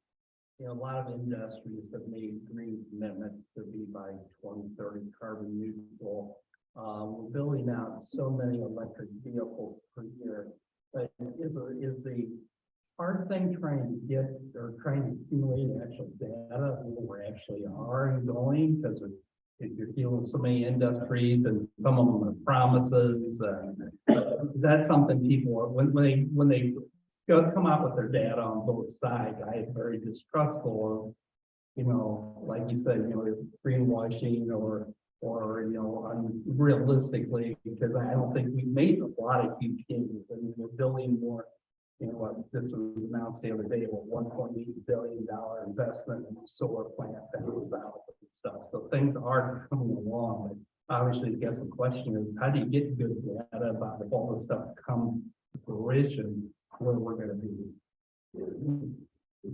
a lot of industries have made green commitments to be by 2030 carbon neutral. We're building out so many electric vehicles per year, but is the hard thing trying to accumulate actual data where we actually are and going, because if you're dealing with so many industries and some of them are promises, that's something people are, when they come out with their data on both sides, I am very distrustful of, like you said, greenwashing or unrealistically, because I don't think we've made a lot of huge changes. I mean, we're building more, what this was announced the other day, a $1.8 billion investment in a solar plant down south and stuff. So things are coming along. But obviously, I guess the question is, how do you get good data about if all this stuff comes to fruition, where we're going to be?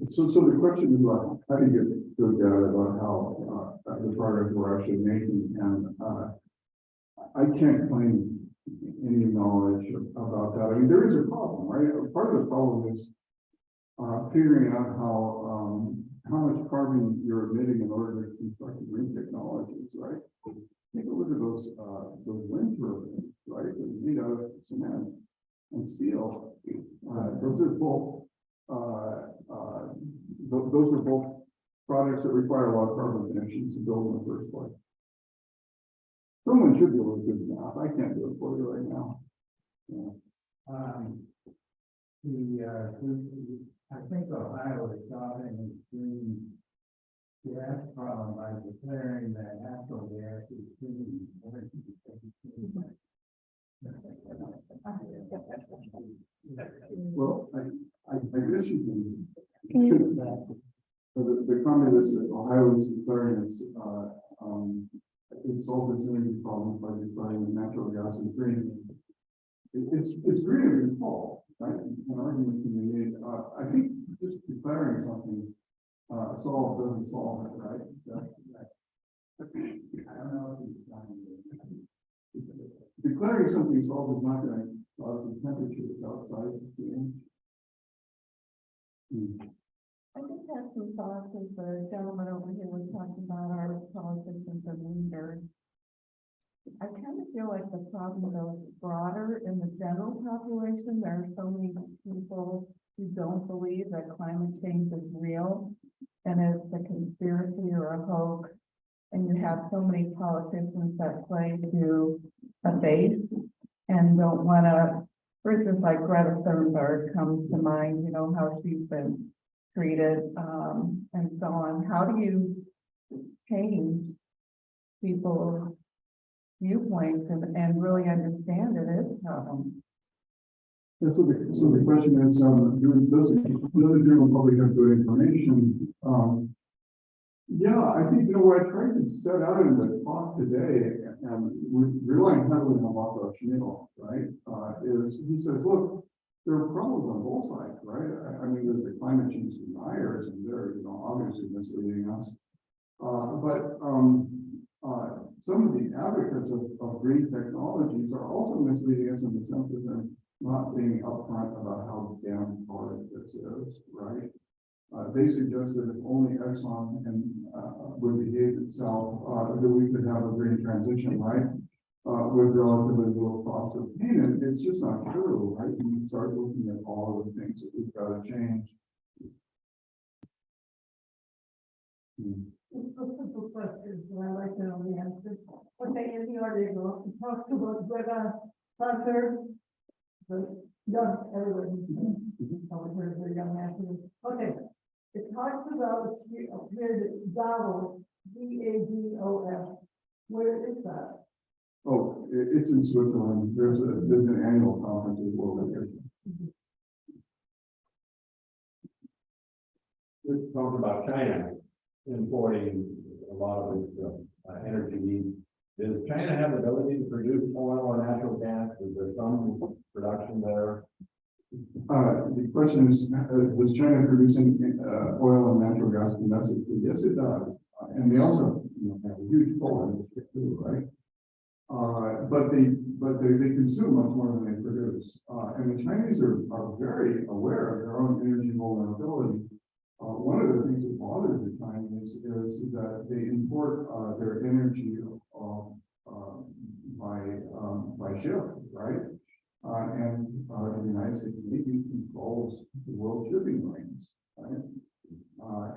So the question is about how do you get good data about how the progress we're actually making, and I can't claim any knowledge about that. I mean, there is a problem, right? Part of the problem is figuring out how much carbon you're emitting in order to construct green technologies, right? Take a look at those wind turbines, right? They're made out of cement and steel. Those are both products that require a lot of carbon emissions to build in the first place. Someone should be able to do the math. I can't do it for you right now. Yeah. I think Ohio is solving the green gas problem by declaring that natural gas is clean energy. Well, I guess you can. Can you- The comment is that Ohio is declaring it solved its energy problems by declaring that natural gas is green. It's greener than coal, right? An argument can be made. I think just declaring something doesn't solve it, right? I don't know. Declaring something solved is not going to cause the temperature outside the energy. I just have some thoughts as the gentleman over here was talking about our politicians and leaders. I kind of feel like the problem though is broader in the general population. There are so many people who don't believe that climate change is real and it's a conspiracy or a hoax. And you have so many politicians that play to a base and don't want to, for instance, like Greta Thunberg comes to mind, you know, how she's been treated, and so on. How do you change people's viewpoints and really understand it is a problem? Yeah, so the question is, does the general public have good information? Yeah, I think, what I tried to set out in the talk today, and we're relying heavily on Marco Schmidt, right, is he says, look, there are problems on both sides, right? I mean, there's the climate change deniers, and they're, obviously misleading us. But some of the advocates of green technologies are also misleading us in the sense that they're not being upfront about how damn hard this is, right? They suggest that if only Exxon would behave itself, that we could have a green transition, right? With relatively little cost of payment. It's just not true, right? You start looking at all of the things that we've got to change. It's a simple question, but I like to know the answer. Okay, in the article, it talks about Greta Thunberg, the young, everybody, probably heard of the young activist. Okay, it talks about, she appeared at Davos, DAVOS. Where is that? Oh, it's in Switzerland. There's an annual conference as well. This talks about China importing a lot of its energy needs. Does China have the ability to produce oil or natural gas? Is there some production there? The question is, does China producing oil and natural gas domestically? Yes, it does. And they also have a huge coal industry too, right? But they consume much more than they produce. And the Chinese are very aware of their own energy vulnerability. One of the things that bothers the Chinese is that they import their energy by ship, right? And the United States Navy controls the world shipping lanes, right?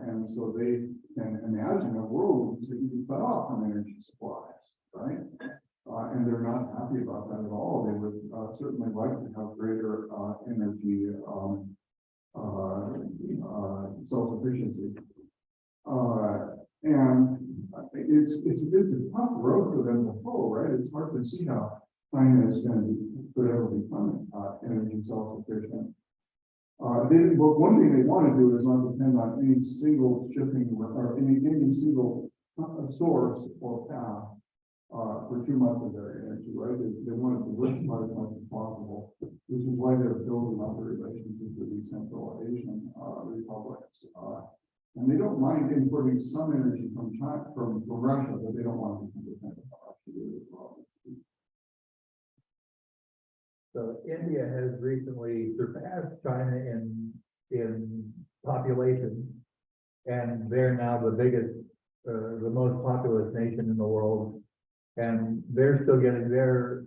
And so they can imagine a world that you can cut off from energy supplies, right? And they're not happy about that at all. They would certainly like to have greater energy self-sufficiency. And it's a tough road for them to hoe, right? It's hard to see how China is going to could ever become energy self-sufficient. But one thing they want to do is not depend on any single shipping or any single source or path for too much of their energy, right? They want to diversify as much as possible, which is why they're building up the relationships with these Central Asian republics. And they don't mind importing some energy from China, from Russia, but they don't want to become dependent on Russia as well. So India has recently surpassed China in population, and they're now the biggest, the most populous nation in the world, and they're still getting their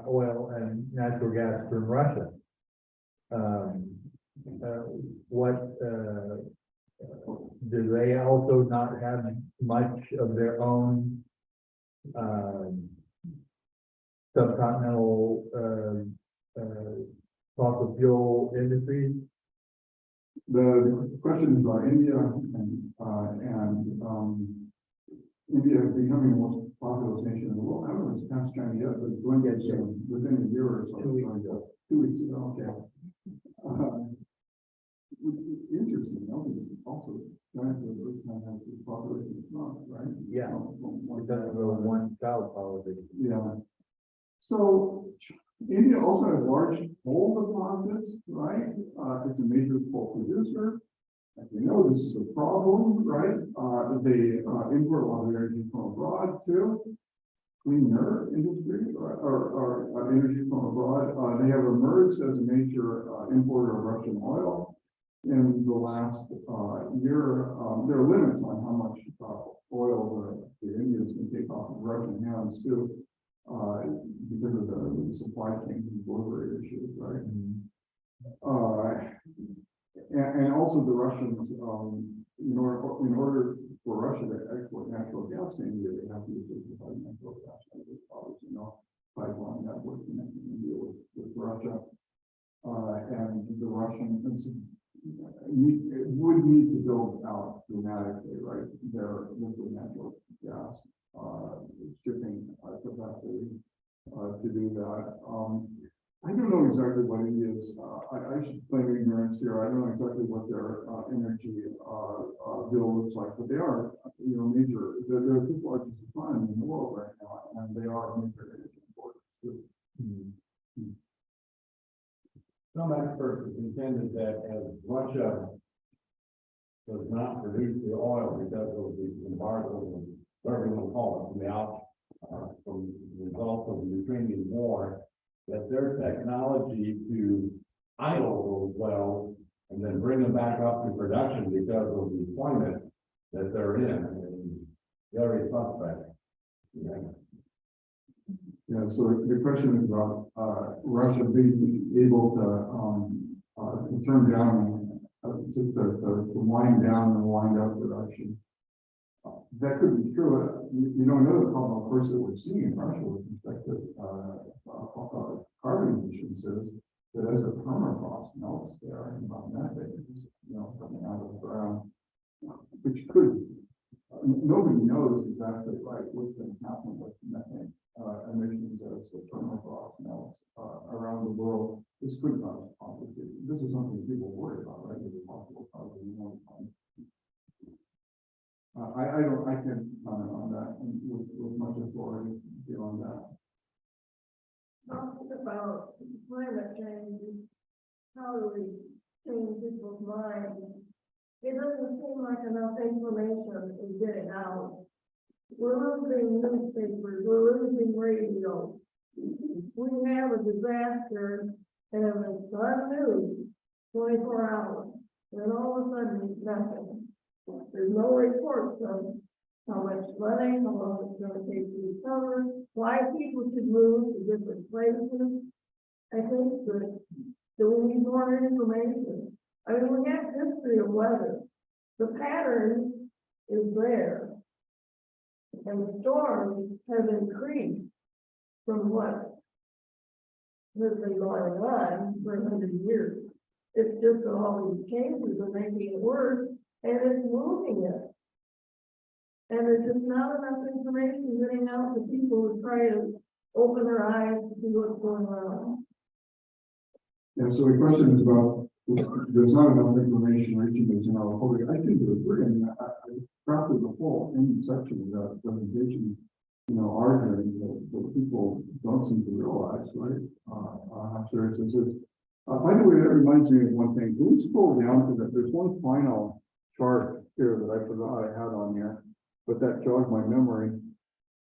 oil and natural gas from Russia. Do they also not have much of their own subcontinental fossil fuel industries? The question is about India and India is becoming the most populous nation in the world. I don't know if it's past China yet, but it's going to get within a year or so. 2 weeks ago. 2 weeks ago, okay. also, giant Uzbekistan has the population of not, right? Yeah. Like Because of the one-child policy. Yeah. So India also has large coal deposits, right? It's a major coal producer. As you know, this is a problem, right? They import a lot of energy from abroad too. Cleaner industry or energy from abroad. They have emerged as a major importer of Russian oil. In the last year, there are limits on how much oil the Indians can take off of Russian hands too, because of the supply chain and delivery issues, right? And also the Russians, in order for Russia to export natural gas to India, they have to use liquefied natural gas. Obviously, pipeline network connecting India with Russia. And the Russians would need to build out dramatically, right? Their liquid natural gas shipping capacity to do that. I don't know exactly what India's, I should claim ignorance here. I don't know exactly what their energy bill looks like, but they are, major, they're the fifth largest economy in the world right now, and they are a major energy importer too. Some experts have contended that as Russia does not produce the oil because of the embargo, whatever you want to call it, from the from the result of the Ukrainian war, that their technology to idle those wells and then bring them back up to production because of the climate that they're in, and very suspect. Yeah, so the question is about Russia being able to turn down, to wind down and wind up production. That could be true. Another problem, of course, that we're seeing in Russia with respect to carbon emissions is that as the permafrost melts there and about methane is, coming out of the ground, which could, nobody knows exactly what's going to happen with methane emissions as the permafrost melts around the world. This could cause complications. This is something people worry about, right? As a possible cause of I can't comment on that with much authority beyond that. Talking about climate change, how do we change people's minds? It doesn't seem like enough information is getting out. We're losing newspapers, we're losing radio. We have a disaster and it's on news 24 hours, and all of a sudden it's nothing. There's no reports of how much money, how long it's going to take to recover, why people should move to different places. I think that we need more information. I mean, we have history of weather. The pattern is there. And the storms have increased from what has been going on for 100 years. It's just that all these changes are making it worse, and it's moving it. And there's just not enough information getting out to people who try to open their eyes to see what's going on. Yeah, so the question is about, there's not enough information reaching the general public. I think to agree, and I crafted the whole section of that presentation, arguing that people don't seem to realize, right? How serious this is. By the way, that reminds me of one thing. Can we scroll down to that? There's one final chart here that I forgot I had on here, but that jogged my memory.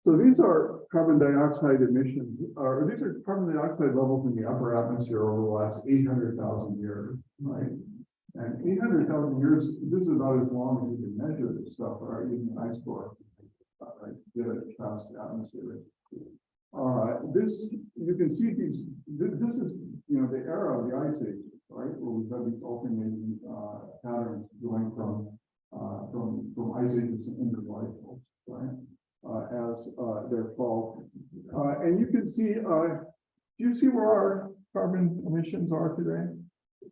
So these are carbon dioxide emissions, or these are carbon dioxide levels in the upper atmosphere over the last 800,000 years, right? And 800,000 years, this is about as long as you can measure this stuff, right? Using an ice core, right? Get it past the atmosphere. You can see these, this is, the era of the ice age, right? Where we've got these alternating patterns going from ice ages into glacials, right? As they're called. And you can see, do you see where our carbon emissions are today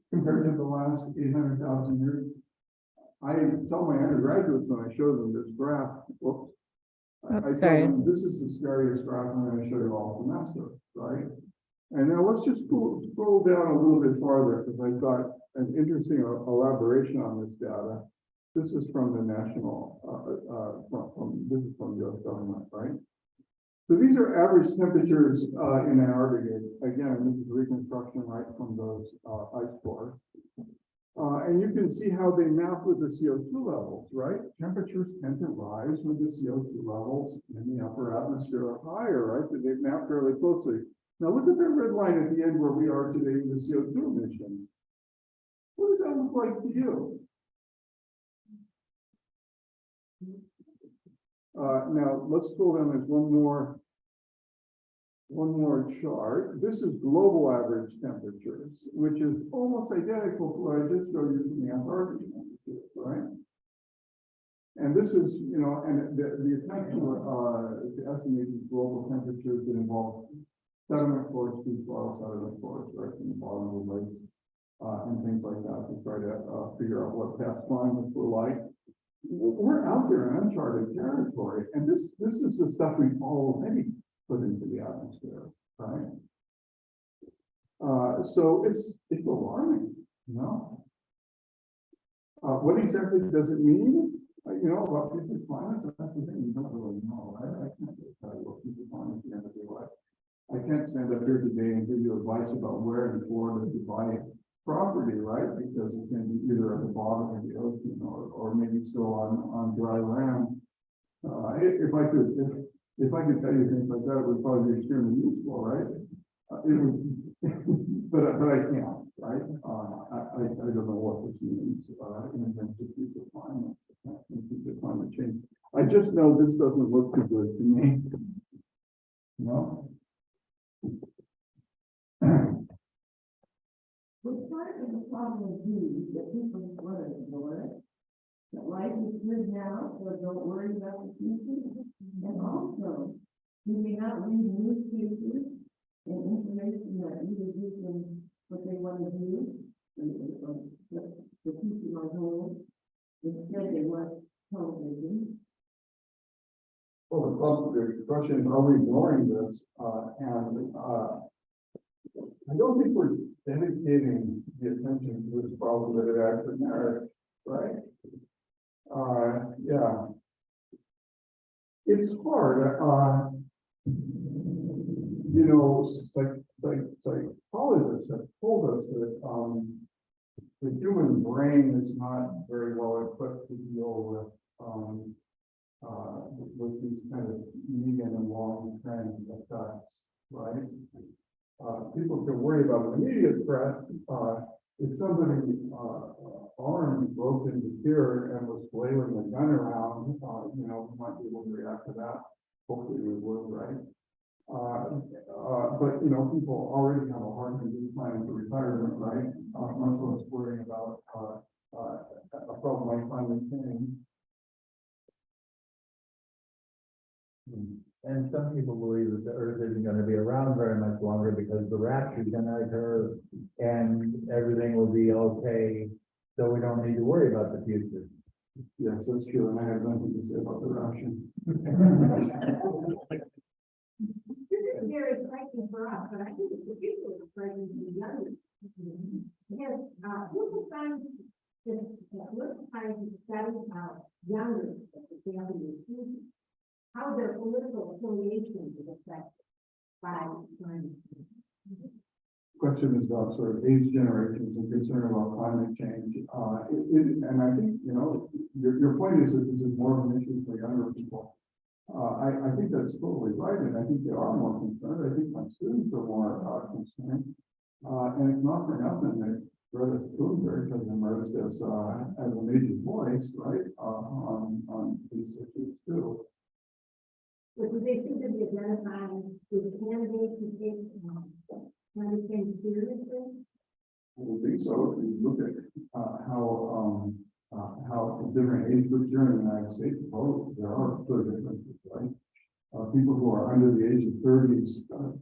compared to the last 800,000 years? I tell my undergraduates when I show them this graph, whoops, I tell them this is the scariest graph I'm going to show you all semester, right? And now let's just scroll down a little bit farther, because I thought an interesting elaboration on this data. This is from the national, this is from the US government, right? So these are average temperatures, in Antarctica. Again, this is reconstruction right from those, ice cores. And you can see how they map with the CO2 levels, right? Temperatures tend to rise when the CO2 levels in the upper atmosphere are higher, right? So they map fairly closely. Now look at that red line at the end where we are today with the CO2 emissions. What does that look like to you? Now let's scroll down. There's one more chart. This is global average temperatures, which is almost identical to what I just showed you from the Antarctic temperatures, right? And this is, you know, and the attempt to estimate these global temperatures that involve sediment cores, deep soil sediment cores, right, from the bottom of the lakes, and things like that to try to figure out what past climates were like. We're out there in uncharted territory, and this is the stuff we've already put into the atmosphere, right? So it's alarming, you know? What exactly does it mean? You know, about future climates, that's the thing, you don't really know. I can't really tell you what future climates are going to be like. I can't stand up here today and give you advice about where in Florida to buy property, right? Because it can be either at the bottom of the ocean or maybe still on dry land. If I could tell you things like that, it would probably be extremely useful, right? It would, but I can't, right? I don't know what this means in terms of future climate, future climate change. I just know this doesn't look too good to me. No. Well, part of the problem is that people want to ignore it. That life is good now, so don't worry about the future. And also, you may not read newspapers and information that either gives them what they want to do, and the people are home. Instead, they want television. Well, the question is, are we ignoring this? I don't think we're dedicating the attention to this problem that it actually merits, right? Yeah. It's hard. You know, psychologists have told us that the human brain is not very well equipped to deal with these kind of medium and long-term effects, right? People can worry about an immediate threat. If somebody armed broke into here and was flailing a gun around, you know, we might be able to react to that. Hopefully we will, right? But you know, people already have a hard time planning for retirement, right? Much less worrying about a problem like climate change. And some people believe that the Earth isn't going to be around very much longer because the rapture is going to occur and everything will be okay. So we don't need to worry about the future. Yes, that's true. And I have nothing to say about the rapture. This is very frightening for us, but I think it's particularly frightening to the young. Because political science studies how younger the family is using, how their political affiliation is affected by climate change. Question is about sort of age generations and concern about climate change. And I think, you know, your point is that this is more of an issue for younger people. I think that's totally right, and I think they are more concerned. I think my students are more concerned. And it's not for nothing that Greta Thunberg has emerged as a major voice, right, on these issues too. But do they seem to be identifying with the candidates who take climate change seriously? I don't think so. If you look at how different age groups here in the United States vote, there are clear differences, right? People who are under the age of 30s, do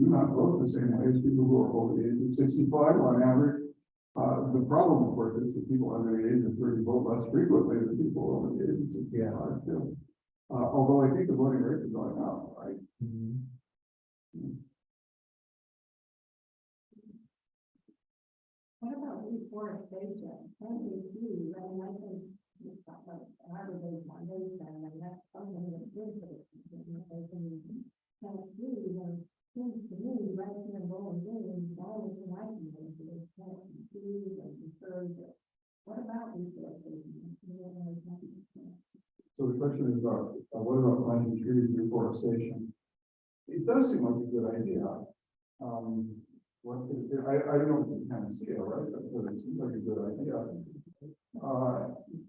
not vote the same way as people who are over the age of 65 on average. The problem, of course, is that people under the age of 30 vote less frequently than people over the age of 65 too. Although I think the voting rates are going up, right? What about reforestation? Can't we see, I mean, I think it's not like everybody's foundation, and that's something that's good for the community. Can't see, then seems to me, right in the role of doing, all is enlightenment, it's can't see, and discourage it. What about reforestation? So the question is about, what about planting trees, reforestation? It does seem like a good idea. I don't kind of see it, right? But it seems like a good idea.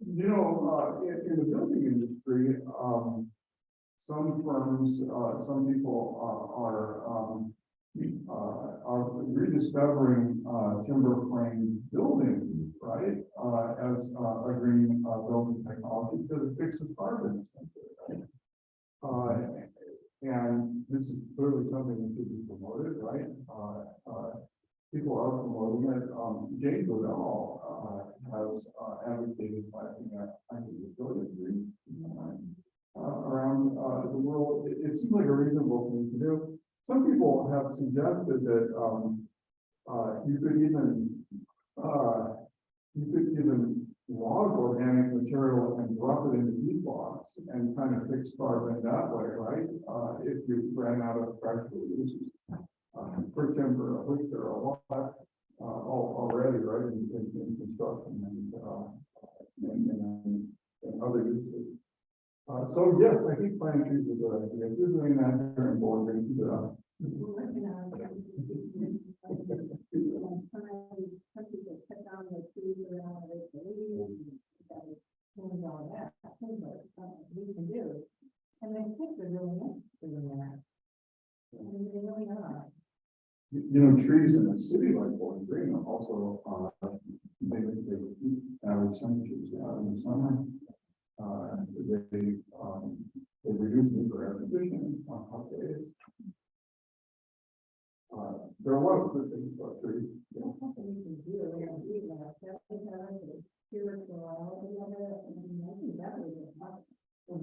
In the building industry, some firms, some people are rediscovering timber frame buildings, right? As a green building technology because it fixes carbon. Right? And this is clearly something that should be promoted, right? People are promoting it. Jane Goodall has advocated planting a billion trees around the world. It seems like a reasonable thing to do. Some people have suggested that you could even log organic material and drop it into heat blocks and kind of fix carbon that way, right? If you ran out of practical uses for timber, of which there are a lot already, right, in construction and other uses. So yes, I think planting trees is a good idea. If you're doing that here in Boulder, keep it up. We can do, and I think they're really interested in that. I mean, they really are. Trees in a city like Bowling Green are also they keep average temperatures down in the summer. They reduce the need for air conditioning on hot days. There are a lot of good things about trees. There's something we can do, we don't do that, the spirituality of it, I mean, I think that would be helpful.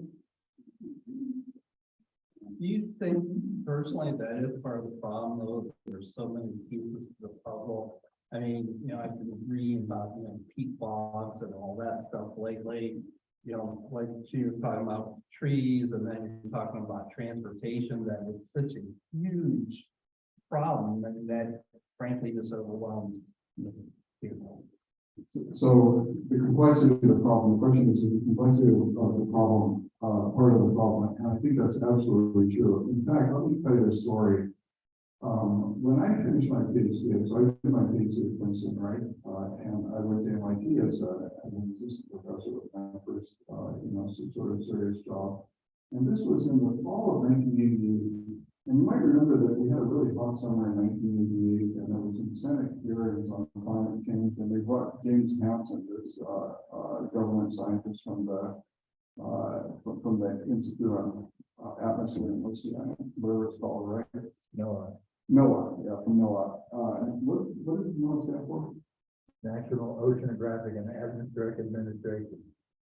Do you think personally that is part of the problem, though? There's so many pieces to the puzzle. I mean, I've been reading about, peat bogs and all that stuff lately. Like she was talking about trees, and then you're talking about transportation, that it's such a huge problem, and that frankly just overwhelms people. So the complexity of the problem, the question is the complexity of the problem, part of the problem, and I think that's absolutely true. In fact, let me tell you a story. When I finished my PhD, so I did my PhD at Princeton, right? And I went to MIT as an assistant professor with my first, sort of serious job. And this was in the fall of 1988. And you might remember that we had a really hot summer in 1988, and there was some Senate hearings on climate change, and they brought James Hansen, this government scientist from the Institute on Atmosphere and Oceanic, whatever it's called, right? NOAA, yeah, from NOAA. What does NOAA stand for? National Oceanographic and Atmospheric Administration.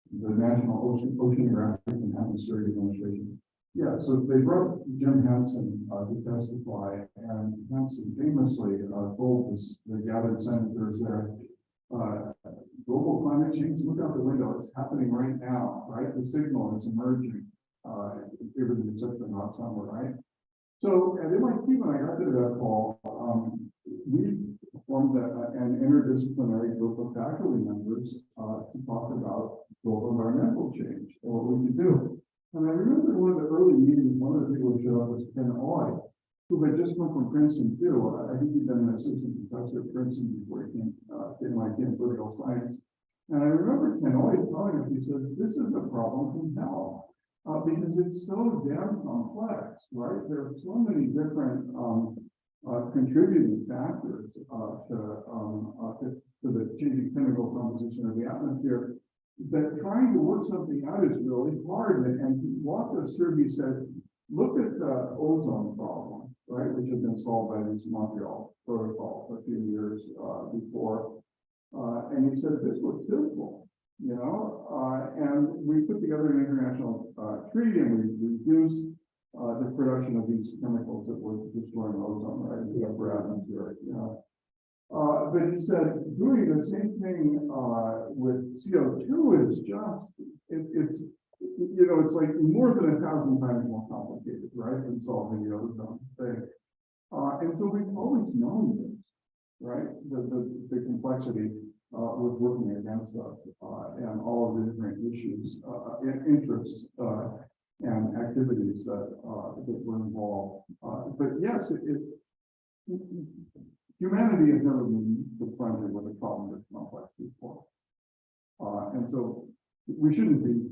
The National Oceanographic and Atmospheric Administration. Yeah, so they brought Jim Hansen to testify, and Hansen famously told the gathered senators there, global climate change, look out the window, it's happening right now, right? The signal is emerging, given it's such a hot summer, right? So at MIT, when I got to that fall, we formed an interdisciplinary group of faculty members to talk about global environmental change and what we could do. And I remember one of the early meetings, one of the people who showed up was Ken Oy, who had just come from Princeton too. I think he'd been an assistant professor at Princeton before he came to MIT in political science. And I remember Ken Oy telling us, he says, this is a problem from hell. Because it's so damn complex, right? There are so many different contributing factors to the changing chemical composition of the atmosphere, that trying to work something out is really hard. And he walked us through, he said, look at the ozone problem, right, which had been solved by this Montreal Protocol a few years before. And he said, this looks simple. And we put together an international treaty, and we reduced the production of these chemicals that were destroying ozone, right, in the upper atmosphere. But he said, doing the same thing, with CO2 is just, it's, you know, it's like more than 1,000 times more complicated, right, than solving the ozone thing. And so we've always known this, right, the complexity, was working against us, and all of the different issues, interests, and activities that were involved. But yes, humanity has never been confronted with a problem that's complex before. And so we shouldn't be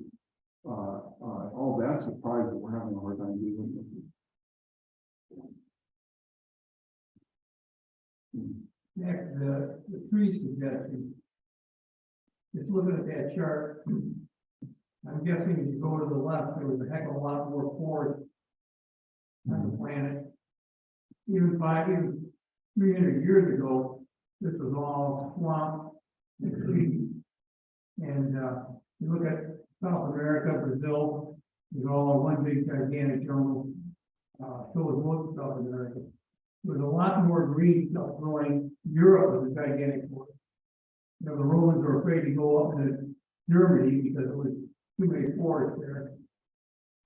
all that surprised that we're having a hard time dealing with it. Next, the tree suggestion. Just looking at that chart, I'm guessing if you go to the left, there was a heck of a lot more forest on the planet. Even 300 years ago, this was all swamp and trees. And you look at South America, Brazil, it's all one big gigantic jungle. So is most of South America. There's a lot more green stuff growing. Europe is a gigantic forest. You know, the Romans were afraid to go up into Germany because it was too many forests there.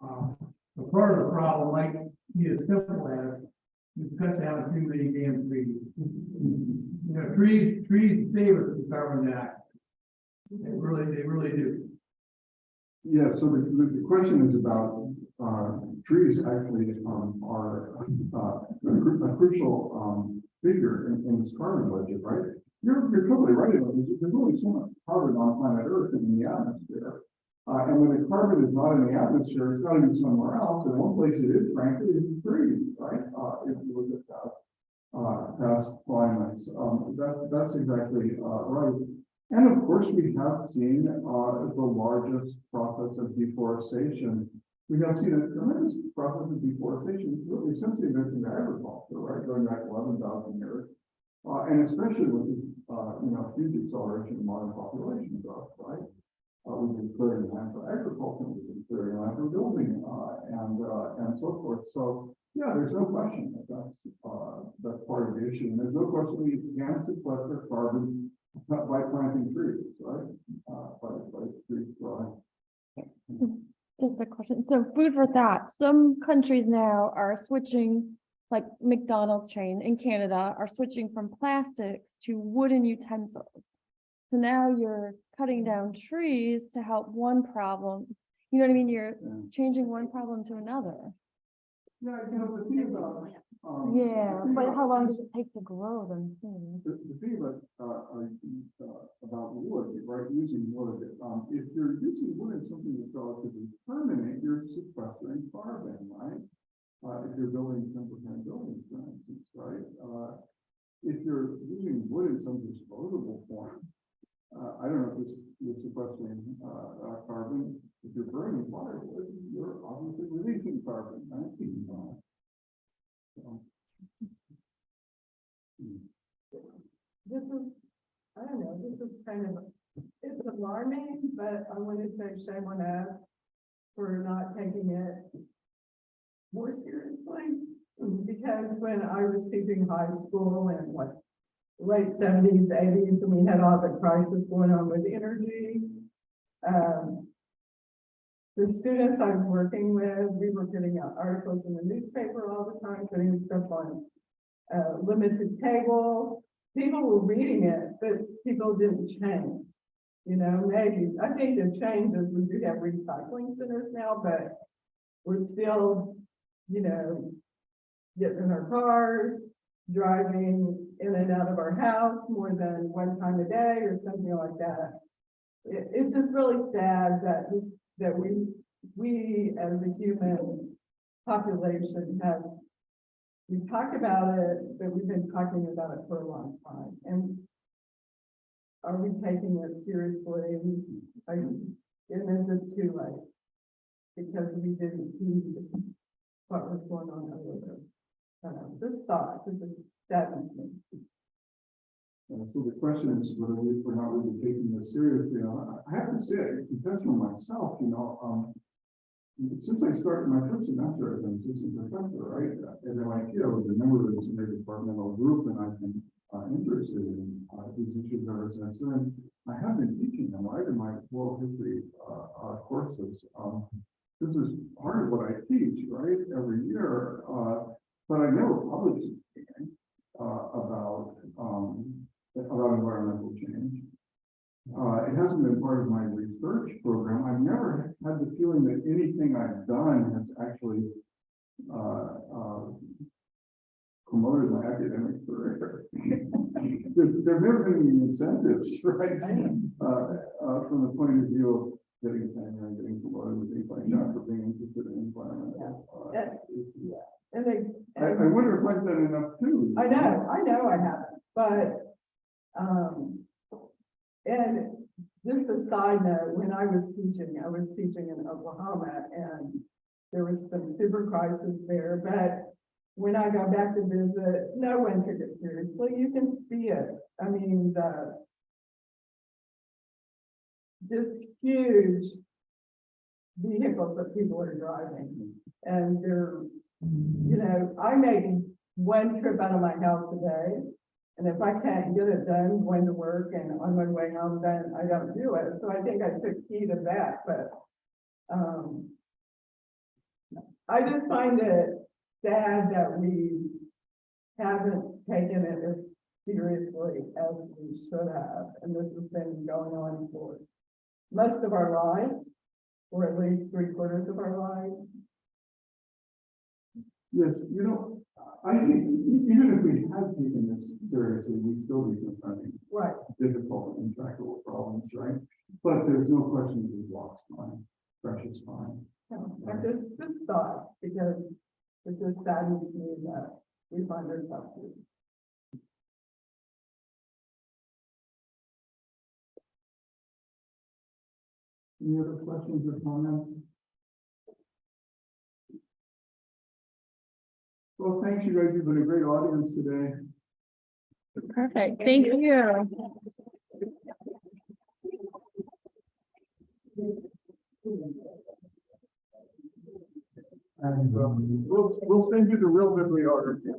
So part of the problem might be as simple as you cut down too many damn trees. You know, trees save us from carbon dioxide. They really do. Yeah, so the question is about, trees actually, are, a crucial, figure in this carbon budget, right? You're totally right about this. There's only so much carbon on planet Earth and in the atmosphere. And when the carbon is not in the atmosphere, it's got to be somewhere else. And one place it is, frankly, is trees, right? If you look at past climates, that's exactly, right. And of course, we have seen, the largest process of deforestation. We have seen a tremendous process of deforestation really since the invention of agriculture, right? Going back 11,000 years. And especially with the, huge acceleration of modern population growth, right? We've been clearing land for agriculture, we've been clearing land for building, and so forth. So, yeah, there's no question that that's part of the issue. And there's no question we can sequester carbon by planting trees, right? By trees growing. Just a question. So food for thought. Some countries now are switching, like McDonald's chain in Canada, are switching from plastics to wooden utensils. So now you're cutting down trees to help one problem. You know what I mean? You're changing one problem to another. Yeah, the thing about, Yeah, but how long does it take to grow them? the thing about wood, right, using wood, if you're using wood as something that's relatively permanent, you're sequestering carbon, right? If you're building single-family buildings, for instance, right? If you're using wood in some disposable form, I don't know if you're sequestering carbon. If you're burning firewood, you're obviously releasing carbon, right? So, This is, I don't know, this is kind of, it's alarming, but I want to say shame on us for not taking it more seriously. Because when I was teaching high school in late 70s, 80s, and we had all the crisis going on with energy, the students I was working with, we were getting out articles in the newspaper all the time, putting stuff on limited cable. People were reading it, but people didn't change. You know, maybe, I think the change is we do have recycling centers now, but we're still, getting in our cars, driving in and out of our house more than one time a day or something like that. It's just really sad that we as a human population we talk about it, but we've been talking about it for a long time. And are we taking it seriously? And is it too late? Because we didn't see what was going on over there. This thought, this is definitely. So the question is whether we're not really taking this seriously. I have to say, confess for myself, since I started my first semester as an assistant professor, right, at MIT, I was a member of this interdepartmental group, and I've been interested in, these issues ever since then. I have been teaching them, right, in my world history, courses. This is part of what I teach, right, every year, but I never published anything, about environmental change. It hasn't been part of my research program. I've never had the feeling that anything I've done has actually promoted my academic career. There've never been any incentives, right? From the point of view of getting tenure and getting promoted and things like that for being interested in environmental. issues. And they, I wonder if I've done enough too. I know I haven't, but, and just a side note, when I was teaching in Oklahoma, and there was some super crisis there, but when I got back to visit, no one took it seriously. You can see it. I mean, just huge vehicles that people are driving, and they're, you know, I make one trip out of my house a day, and if I can't get it done going to work and on my way home, then I don't do it. So I think I took heed of that, but I just find it sad that we haven't taken it as seriously as we should have, and this has been going on for most of our lives, or at least 3/4 of our lives. Yes, you know, I think even if we had taken this seriously, we'd still be confronting Right. difficult and intractable problems, right? But there's no question we've lost time, precious time. I just thought, because it just saddens me that we find ourselves here. Any other questions or comments? Well, thanks, you guys. You've been a great audience today. Perfect. Thank you. And we'll send you the real bibliography.